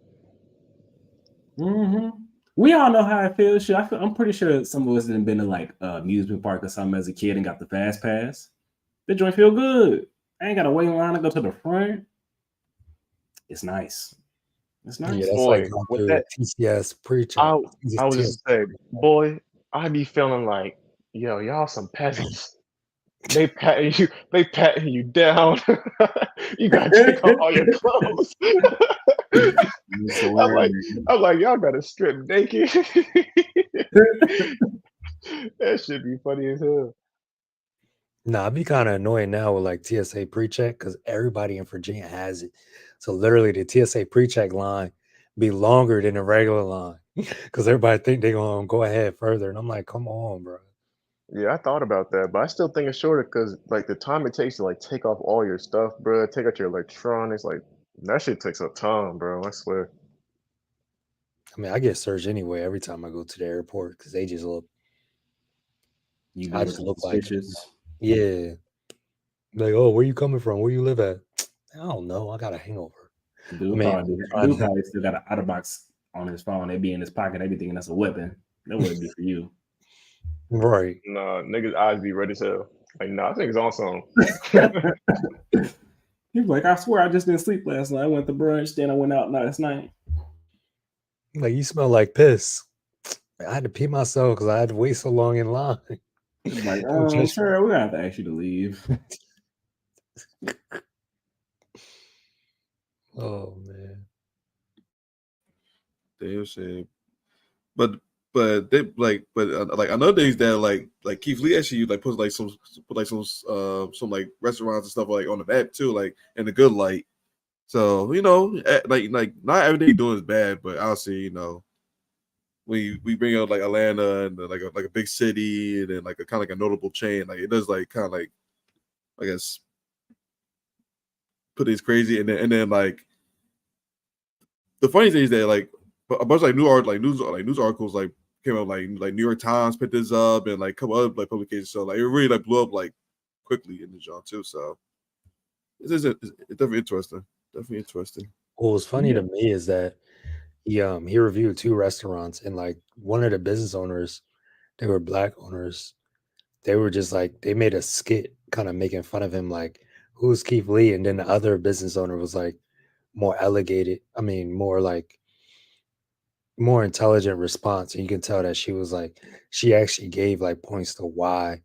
hmm we all know how it feels. Shit, I'm pretty sure some of us have been to like amusement park or something as a kid and got the fast pass. The joint feel good. I ain't gotta wait in line to go to the front. It's nice. It's yeah, nice. that's like Boy, going with through that, a TCS pre-check. I I was TCS. just say, boy, I be feeling like, yo, y'all some peasants. They patting you down. You gotta take off all your clothes. It's I'm like, hilarious. y'all gotta strip naked. That should be funny as hell. Nah, I'd be kind of annoying now with like TSA pre-check because everybody in Virginia has it. So literally, the TSA pre-check line be longer than the regular line because everybody think they're gonna go ahead further, and I'm like, come on, bro. Yeah, I thought about that, but I still think it's shorter because like the time it takes to like take off all your stuff, bro, take out your electronics, like that shit takes up time, bro. I swear. I mean, I get searched anyway every time I go to the airport because they just look. You be I just looking look like, suspicious. yeah, like, oh, where you coming from? Where you live at? I don't know. I got a hangover. I mean, I'm Dude trying probably still got an OtterBox on his phone. They be in his pocket. They be thinking that's a weapon. That wouldn't be for you. right. Nah, niggas' eyes be red as hell. Like, nah, I think it's on something. He's like, I swear I just didn't sleep last night. I went to brunch, then I went out last night. Like, you smell like piss. I had to pee myself because I had to wait so long in line. He's like, Just sir, we're gonna have to ask you to leave. oh man. Damn shit. But they like I know days that like Keith Lee actually like put some like restaurants and stuff like on the map too, like in a good light. So you know, like not everything you're doing is bad, but obviously you know we bring out like Atlanta and like a big city and then like a kind of like a notable chain, like it does like kind of like I guess put these crazy and then like the funny thing is that like a bunch of like news articles like came out like New York Times picked this up and like a couple other like publications. So like it really like blew up like quickly in the genre too. So it's definitely interesting. Definitely interesting. What was funny Yeah. to me is that he reviewed 2 restaurants and like one of the business owners, they were black owners. They were just like they made a skit kind of making fun of him, like, who's Keith Lee? And then the other business owner was like more elegated. I mean, more like more intelligent response. And you can tell that she was like she actually gave like points to why,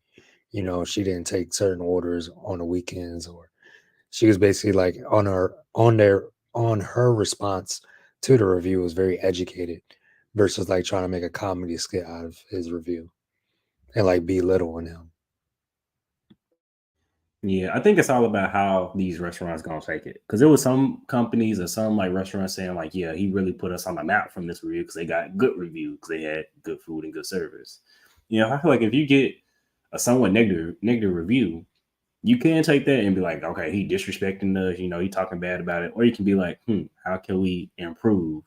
she didn't take certain orders on the weekends, or she was basically like on her response to the review was very educated versus like trying to make a comedy skit out of his review and like belittling him. Yeah, I think it's all about how these restaurants gonna take it. Because there was some companies or some like restaurants saying like, yeah, he really put us on the map from this review because they got good reviews because they had good food and good service. I feel like if you get a somewhat negative review, you can take that and be like, okay, he disrespecting us, he talking bad about it, or you can be like, how can we improve?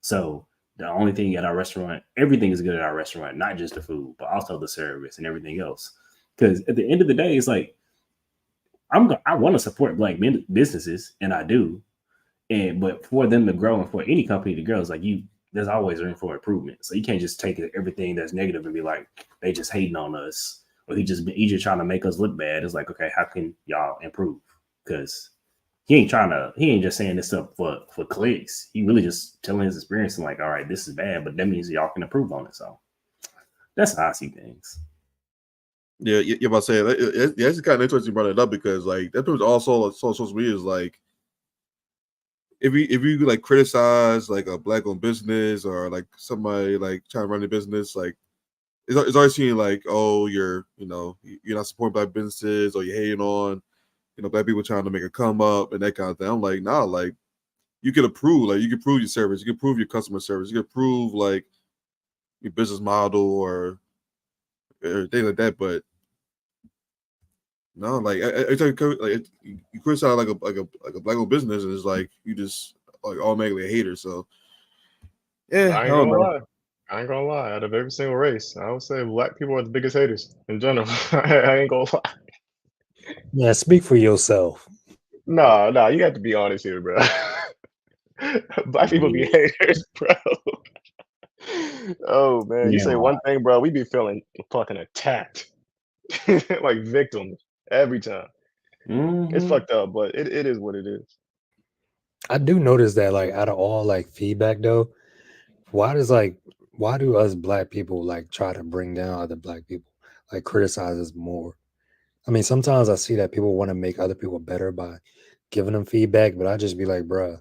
So the only thing at our restaurant, everything is good at our restaurant, not just the food, but also the service and everything else. Because at the end of the day, it's like I want to support black businesses, and I do. But for them to grow and for any company to grow, it's like there's always room for improvement. So you can't just take everything that's negative and be like, they just hating on us, or he just trying to make us look bad. It's like, okay, how can y'all improve? Because he ain't just saying this stuff for clicks. He really just telling his experience and like, all right, this is bad, but that means y'all can improve on it. So that's how I see things. Yeah, you're about to say it's kind of interesting you brought it up because like that was also social media is like if you like criticize like a black owned business or like somebody like trying to run a business, like it's always seen like, oh, you're not supporting black businesses or you're hating on black people trying to make a come up and that kind of thing. I'm like, nah, like you can improve your service, you can improve your customer service, you can improve like your business model or things like that, but no, like you criticize like a black owned business, and it's like you just like automatically a hater. So yeah, I ain't gonna lie. Out of every single race, I would say black people are the biggest haters in general. I ain't gonna lie. Yeah, speak for yourself. No, you have to be honest here, bro. Black people be haters, bro. Oh man, you say one thing, bro, we be feeling fucking attacked, like victims every time. It's fucked up, but it is what it is. I do notice that like out of all like feedback though, why do us black people like try to bring down other black people, like criticize us more? I mean, sometimes I see that people want to make other people better by giving them feedback, but I just be like, bruh,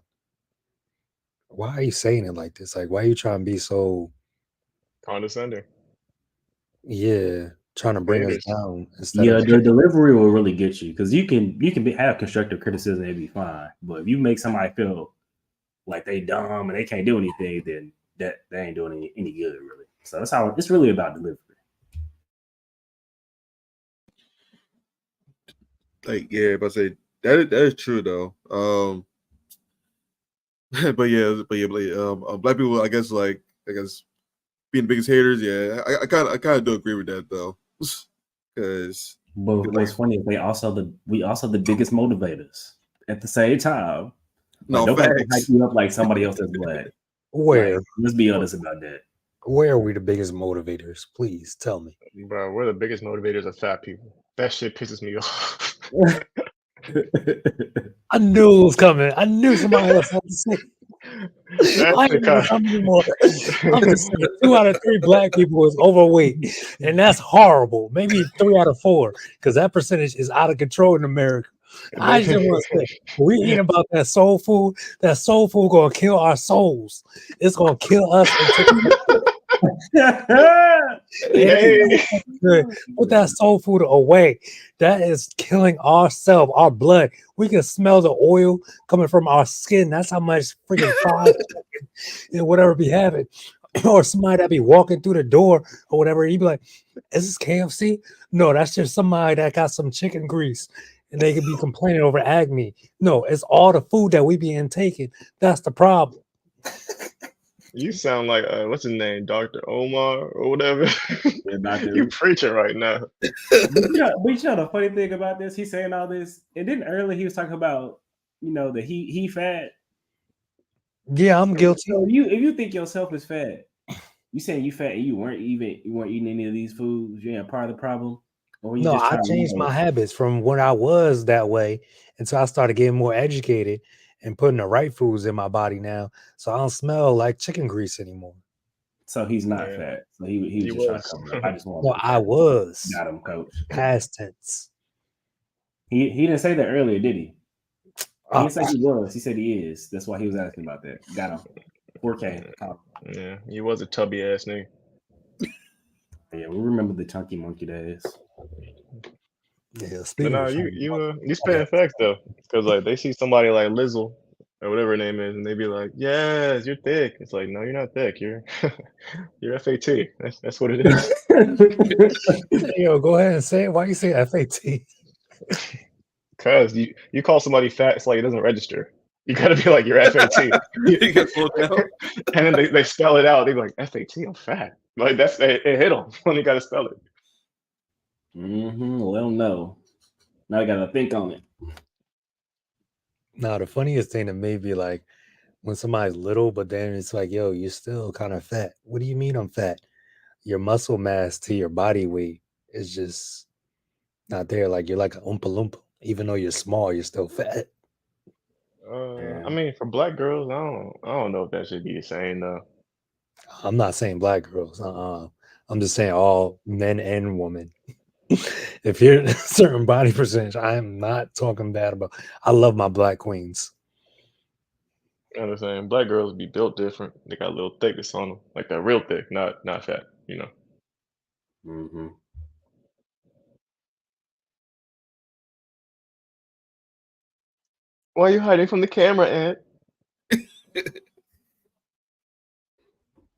why are you saying it like this? Like, why are you trying to be so condescending? Yeah, trying to bring us down. Yeah, the delivery will really get you because you can have constructive criticism and be fine, but if you make somebody feel like they dumb and they can't do anything, then that they ain't doing any good really. So that's how it's really about delivery. Like but I say that is true though. But black people, I guess being the biggest haters. Yeah, I kind of do agree with that though, because. But what's funny is we also the biggest motivators at the same time. No, don't hype you up like somebody else that's black. Where? Like, let's be honest about that. Where are we the biggest motivators? Please tell me. Bro, we're the biggest motivators of fat people. That shit pisses me off. I knew it was coming. I knew somebody else had to say. I ain't gonna come anymore. I'm just saying 2 out of 3 black people is overweight, and that's horrible. Maybe 3 out of 4, because that percentage is out of control in America. I just want to say, we eating about that soul food. That soul food gonna kill our souls. It's gonna kill us. Put that soul food away. That is killing ourselves, our blood. We can smell the oil coming from our skin. That's how much freaking fried and whatever be having. Or somebody that be walking through the door or whatever. You be like, is this KFC? No, that's just somebody that got some chicken grease. And they could be complaining over acne. No, it's all the food that we be intaking. That's the problem. You sound like what's his name, Dr. Omar or whatever. You preaching right now. But you know the funny thing about this, he's saying all this, and then earlier he was talking about that he fat. Yeah, I'm guilty. So if you think yourself is fat, you saying you fat and you weren't eating any of these foods, you ain't part of the problem. No, I changed my habits from when I was that way until I started getting more educated and putting the right foods in my body now, so I don't smell like chicken grease anymore. So he's not fat. So he was just trying to cover up. I just want. Well, I was. Got him, coach. Past tense. He didn't say that earlier, did he? He didn't say he was. He said he is. That's why he was asking about that. Got him. 4K. Yeah, he was a tubby ass nigga. Yeah, we remember the chunky monkey days. Yeah, but no, you spitting facts though, because like they see somebody like Lizzle or whatever her name is, and they be like, "Yes, you're thick." It's like, no, you're not thick. You're FAT. That's what it is. Yo, go ahead and say it. Why you say FAT? Because you call somebody fat, it's like it doesn't register. You gotta be like, you're FAT. And then they spell it out. They be like, FAT, I'm fat. Like it hit them when they gotta spell it. Let them know. Now I gotta think on it. Now, the funniest thing to me be like when somebody's little, but then it's like, yo, you're still kind of fat. What do you mean I'm fat? Your muscle mass to your body weight is just not there. Like you're like an Oompa Loompa. Even though you're small, you're still fat. I mean, for black girls, I don't know if that should be the same though. I'm not saying black girls. I'm just saying all men and women. If you're a certain body percentage, I am not talking bad about. I love my black queens. I understand. Black girls be built different. They got a little thickness on them, like that real thick, not fat. You know. Mm-hmm. Why are you hiding from the camera, Ant?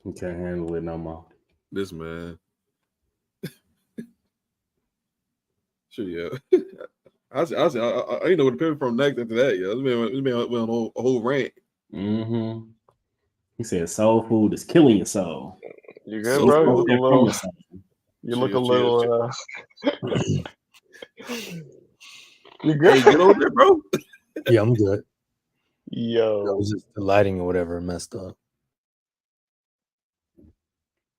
You can't handle it no more. This man. Sure, yeah. I didn't know what to pick from next after that. Yeah, this man went on a whole rant. Mm-hmm. He said soul food is killing your soul. You good, So bro? You cool. look a From little. your soul. You look a Cheers, little. You Hey, good? get over there, bro. Yeah, I'm good. It Yo, was just the lighting or whatever messed up.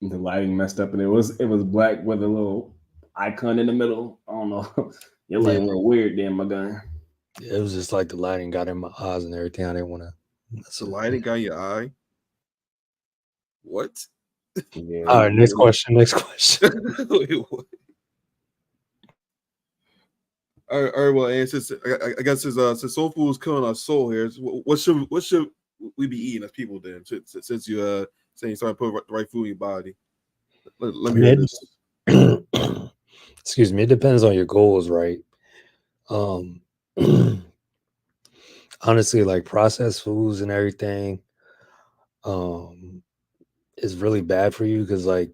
The lighting messed up, and it was black with a little icon in the middle. I don't know. Your lighting Yeah. went weird, then, my guy. It was just like the lighting got in my eyes and everything. I didn't want to. The lighting got in your eye. What? Yeah. All right, next question. Next question. Wait, what? All right. Well, and since I guess since soul food is killing our soul here, what should we be eating as people then? Since you saying you started putting the right food in your body, let me hear this. Excuse me. It depends on your goals, right? Honestly, like processed foods and everything, is really bad for you because like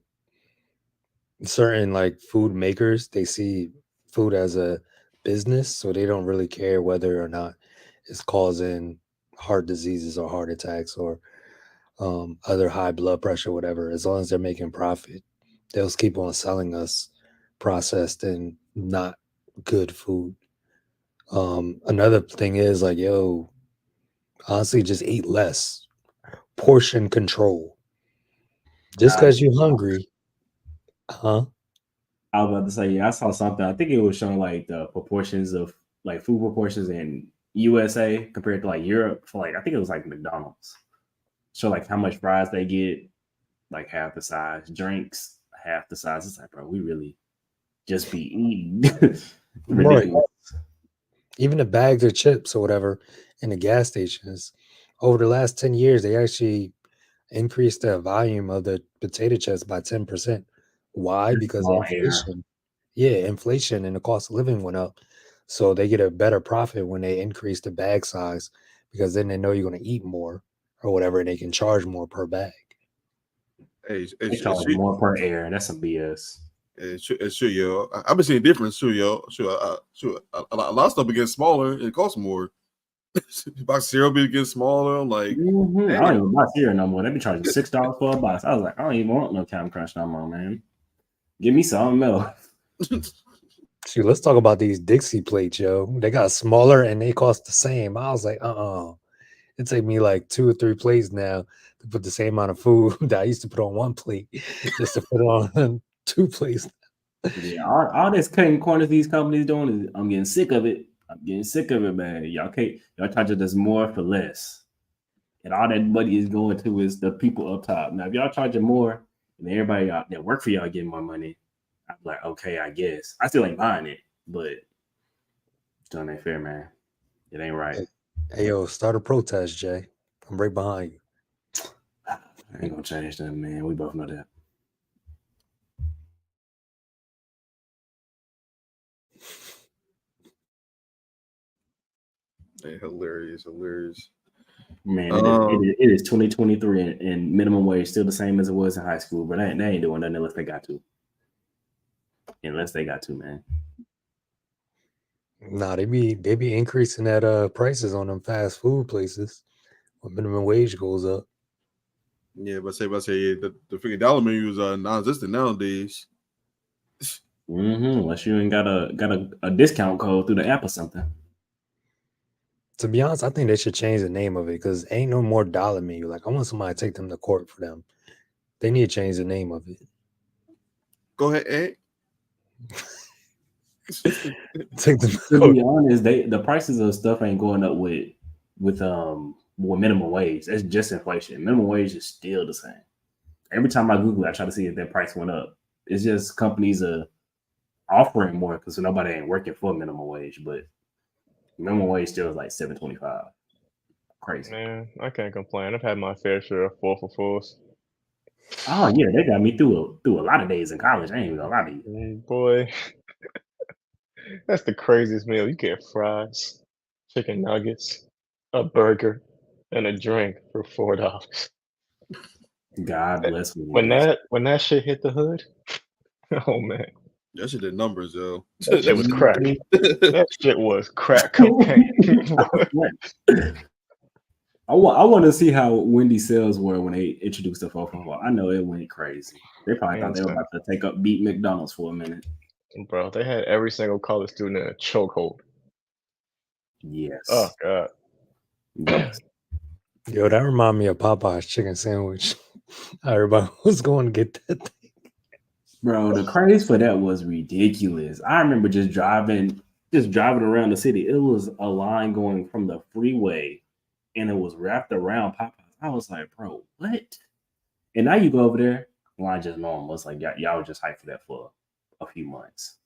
certain like food makers, they see food as a business, so they don't really care whether or not it's causing heart diseases or heart attacks or other high blood pressure, whatever. As long as they're making profit, they'll just keep on selling us processed and not good food. Another thing is like, yo, honestly, just eat less. Portion control. Just because you're hungry, huh? I was about to say, yeah, I saw something. I think it was showing like the proportions of like food proportions in USA compared to like Europe for like I think it was like McDonald's. So like how much fries they get, like half the size, drinks half the size. It's like, bro, we really just be eating. Ridiculous. Even the bags of chips or whatever in the gas stations, over the last 10 years, they actually increased the volume of the potato chips by 10%. Why? Because all air. inflation. Yeah, inflation and the cost of living went up. So they get a better profit when they increase the bag size because then they know you're going to eat more or whatever and they can charge more per bag. Hey, They charge more per air. That's some BS. It's true, yo. I've been seeing difference too, yo. Sure, a lot of stuff be getting smaller and it costs more. Box cereal be getting smaller. I'm like, I don't even buy cereal no more. They be charging $6 for a box. I was like, I don't even want no Captain Crunch no more, man. Give me something else. Shoot, let's talk about these Dixie plates, yo. They got smaller and they cost the same. I was like, it take me like 2 or 3 plates now to put the same amount of food that I used to put on one plate just to put it on 2 plates. Yeah, all this cutting corners these companies doing is I'm getting sick of it. I'm getting sick of it, man. Y'all charging us more for less. And all that money is going to is the people up top. Now, if y'all charging more and everybody that work for y'all getting more money, I'm like, okay, I guess. I still ain't buying it, but still ain't fair, man. It ain't right. Hey, yo, start a protest, Jay. I'm right behind you. I ain't gonna change that, man. We both know that. hey, hilarious. Man, it is 2023 and minimum wage still the same as it was in high school, but they ain't doing nothing unless they got to. Unless they got to, man. Nah, they be increasing that prices on them fast food places when minimum wage goes up. Yeah, but say the freaking dollar menu is non-existent nowadays. Unless you ain't got a discount code through the app or something. To be honest, I think they should change the name of it because ain't no more dollar menu. Like I want somebody to take them to court for them. They need to change the name of it. Go ahead, Ed. Take them to To court. be honest, the prices of stuff ain't going up with minimum wage. That's just inflation. Minimum wage is still the same. Every time I Google it, I try to see if that price went up. It's just companies are offering more because nobody ain't working for minimum wage, but minimum wage still is like $7.25. Crazy. Man, I can't complain. I've had my fair share of 4 for 4s. Oh yeah, they got me through a lot of days in college. I ain't even gonna lie to you. Boy, that's the craziest meal. You get fries, chicken nuggets, a burger, and a drink for $4. God bless me. When that shit hit the hood, oh man, That shit did numbers, yo. that shit was crack. That shit was crack cocaine. I want to see how Wendy's sales were when they introduced the 4 I know it went crazy. They probably thought they were about to beat McDonald's for a minute. Bro, they had every single college student in a chokehold. Yes. Oh god. Yes. Yo, that remind me of Popeye's chicken sandwich. Everybody was going to get that thing. Bro, the craze for that was ridiculous. I remember just driving around the city. It was a line going from the freeway and it was wrapped around Popeyes. I was like, bro, what? And now you go over there, line just normal. It's like y'all was just hyped for that for a few months.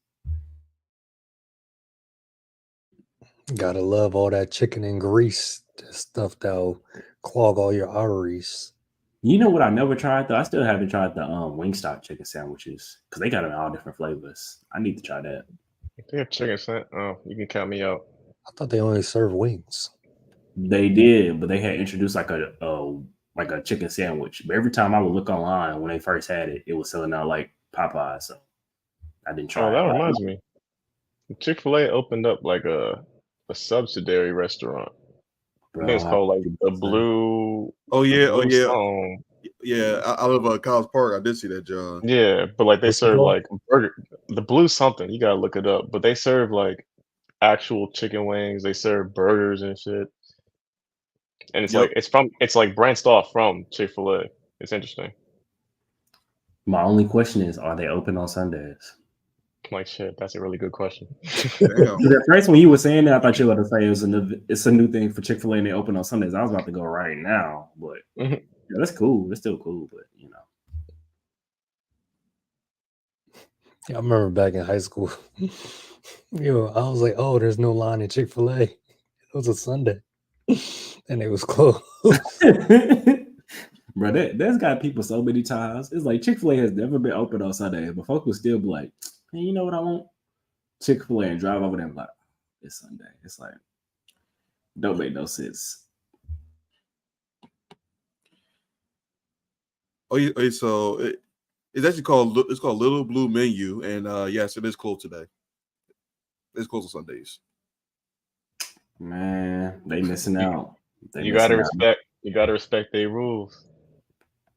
Gotta love all that chicken and grease, that stuff that'll clog all your arteries. You know what I never tried though? I still haven't tried the Wingstop chicken sandwiches because they got them in all different flavors. I need to try that. If they have chicken sandwich, you can count me out. I thought they only serve wings. They did, but they had introduced like a chicken sandwich. But every time I would look online when they first had it, it was selling out like Popeyes. So I didn't try. Oh, that it. reminds me. Chick-fil-A opened up like a subsidiary restaurant. I think it's called like the Blue. Oh yeah, Blue yeah. I live College Park. I did see that, John. Yeah, but like they What's it serve called? like burger, the Blue something. You gotta look it up. But they serve like actual chicken wings. They serve burgers and shit. And it's Yep. like it's like branched off from Chick-fil-A. It's interesting. My only question is, are they open on Sundays? Like shit, that's a really good question. Damn. The first when you were saying that, I thought you were going to say it's a new thing for Chick-fil-A and they open on Sundays. I was about to go right now, but Mhm. yeah, that's cool. It's still cool, but you know. Yeah, I remember back in high school. Yo, I was like, oh, there's no line in Chick-fil-A. It was a Sunday. And it was closed. Bro, that's got people so many times. It's like Chick-fil-A has never been open on Sunday, but folks will still be like, hey, you know what I want? Chick-fil-A and drive over there and be like, it's Sunday. It's like, don't make no sense. So it's actually called Little Blue Menu, and yes, it is closed today. It's closed on Sundays. Man, they missing out. You gotta respect their rules.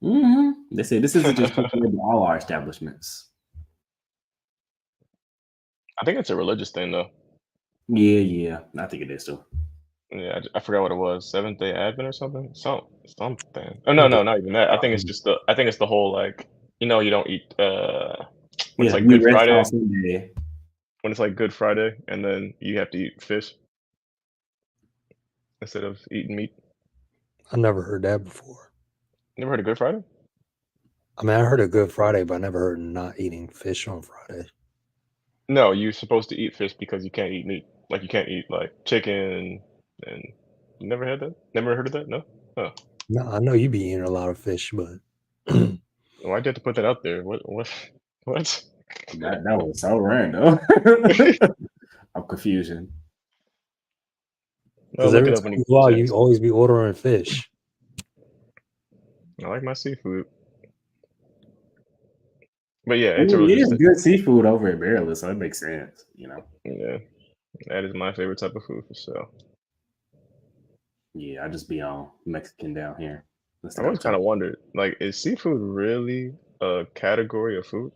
They say this isn't just Chick-fil-A, but all our establishments. I think it's a religious thing though. Yeah, I think it is too. Yeah, I forgot what it was. Seventh-day Advent or something. Something. Oh no, not even that. I think it's just the whole like you don't eat when it's like Good Friday. When it's like Good Friday, and then you have to eat fish instead of eating meat. I never heard that before. Never heard of Good Friday? I mean, I heard of Good Friday, but I never heard not eating fish on Friday. No, you're supposed to eat fish because you can't eat meat. Like you can't eat like chicken and you never had that? Never heard of that? No? Huh. No, I know you be eating a lot of fish, but Why'd you have to put that out there? What? That was so random. I'm confusion. because every time you go out, you always be ordering fish. I like my seafood. But yeah, it is good seafood over at Maryland, so it makes sense, Yeah, that is my favorite type of food for sure. Yeah, I just be on Mexican down here. I always kind of wondered, like, is seafood really a category of food?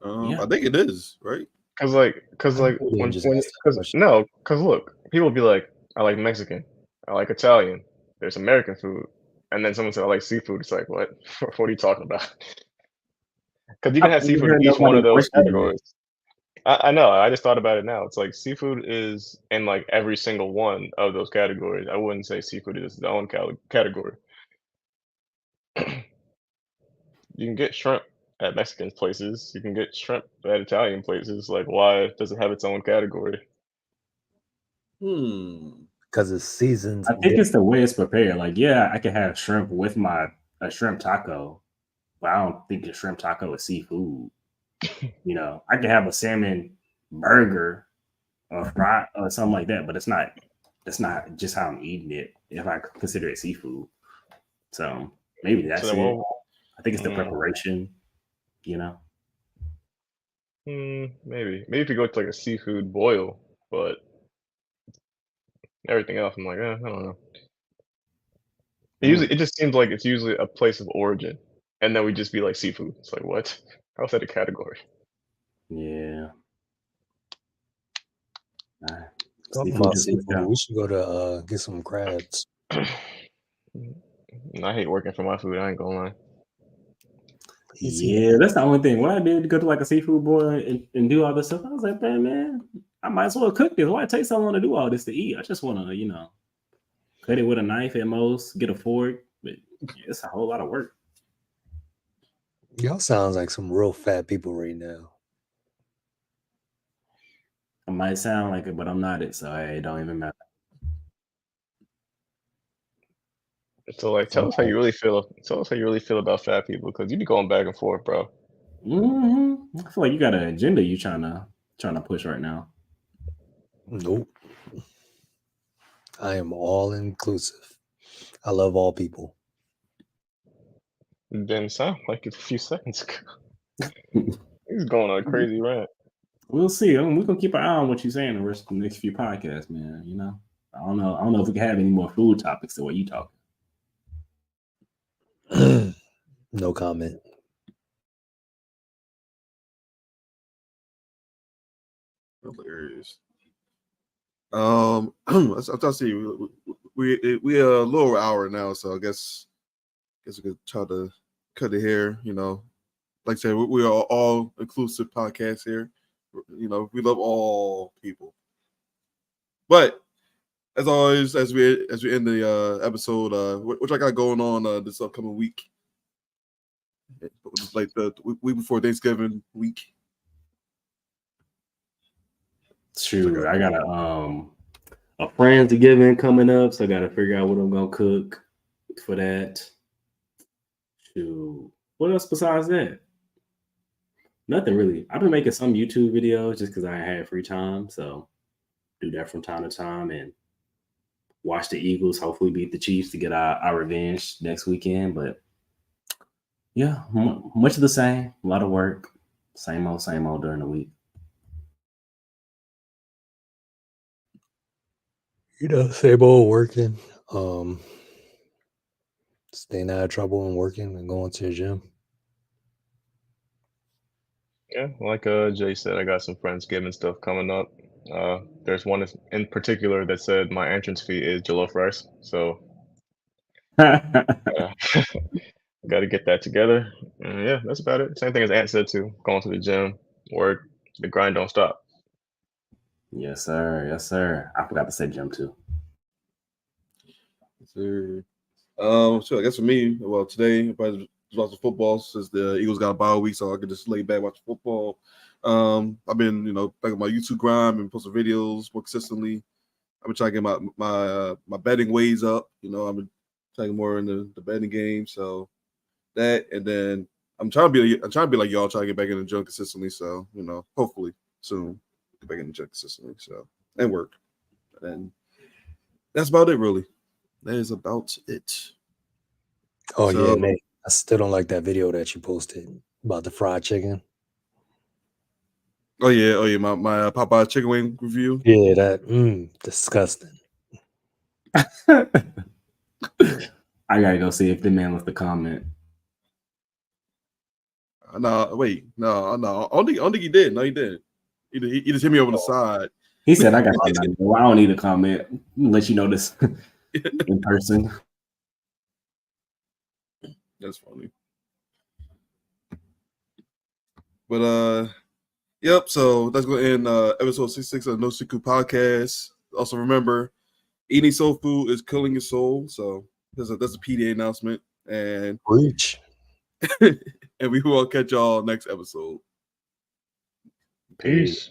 Yeah. I think it is, right? Cause like really when just asked that cause question. no, cause look, people be like, I like Mexican, I like Italian. There's American food, and then someone said I like seafood. It's like what? What are you talking about? Because you can I've have never seafood heard in each one nobody of those question that. categories. I know. I just thought about it now. It's like seafood is in like every single one of those categories. I wouldn't say seafood is its own category. You can get shrimp at Mexican places. You can get shrimp at Italian places. Like, why does it have its own category? Because it's seasons. I think it's the way it's prepared. Like, yeah, I can have shrimp with a shrimp taco, but I don't think a shrimp taco is seafood. You know, I can have a salmon burger or fry or something like that, but it's not. That's not just how I'm eating it. If I consider it seafood, so maybe that's So then, it. what, I think it's the Mm. preparation. You know, maybe if you go to like a seafood boil, but everything else, I'm like, I don't know. It just seems like it's usually a place of origin, and then we just be like seafood. It's like what? How's that a category? yeah. Talking Seafood about is good, seafood, yeah. we should go to get some crabs. I hate working for my food. I ain't gonna lie. Yeah, that's the only thing. When I did go to like a seafood boil and do all this stuff, I was like, man, I might as well cook this. Why take so long to do all this to eat? I just want to, cut it with a knife at most, get a fork. But it's a whole lot of work. Y'all sounds like some real fat people right now. I might sound like it, but I'm not it, so it don't even matter. So like, tell us how you really feel. Tell us how you really feel about fat people, because you be going back and forth, bro. I feel like you got an agenda you trying to push right now. Nope. I am all inclusive. I love all people. It didn't sound like it a few seconds ago. He's going on a crazy rant. We'll see. We're gonna keep an eye on what you're saying the rest of the next few podcasts, man. I don't know if we can have any more food topics the way you talk. No comment. Hilarious. I'm trying to see. We a little hour now, so I guess we could try to cut it here. Like I said, we are all inclusive podcast here. We love all people. But as always, as we end the episode, which I got going on this upcoming week, like the week before Thanksgiving week. True. I got a Friendsgiving coming up, so I got to figure out what I'm gonna cook for that. Shoot. What else besides that? Nothing really. I've been making some YouTube videos just because I had free time, so do that from time to time and watch the Eagles hopefully beat the Chiefs to get our revenge next weekend. But yeah, much of the same. A lot of work. Same old during the week. Same old working. Staying out of trouble and working and going to the gym. Yeah, like Jay said, I got some Friendsgiving stuff coming up. There's one in particular that said my entrance fee is jollof rice, so got to get that together. And yeah, that's about it. Same thing as Ant said too. Going to the gym, work, the grind don't stop. Yes, sir. Yes, sir. I forgot to say gym too. Yes, sir. So I guess for me, well, today probably watch the football since the Eagles got a bye week, so I could just lay back watch football. I've been, back on my YouTube grind and posting videos more consistently. I've been trying to get my betting ways up. I've been trying more in the betting game. So that, and then I'm trying to be like y'all, trying to get back in the gym consistently. So hopefully soon get back in the gym consistently. So and work, and that's about it, really. That is about it. Oh So- yeah, Nate. I still don't like that video that you posted about the fried chicken. Oh yeah, my Popeye chicken wing review. Yeah, that disgusting. I gotta go see if the man left the comment. No, wait, no. I don't think he did. No, he didn't. He just hit me over the side. He said, "I got my number. Well, I don't need a comment. I'm let you know this in person." That's funny. But yep. So that's going to end episode 66 of No Siku Podcast. Also remember, eating soul food is killing your soul. So that's a PDA announcement, and Reach. and we will catch y'all next episode. Peace.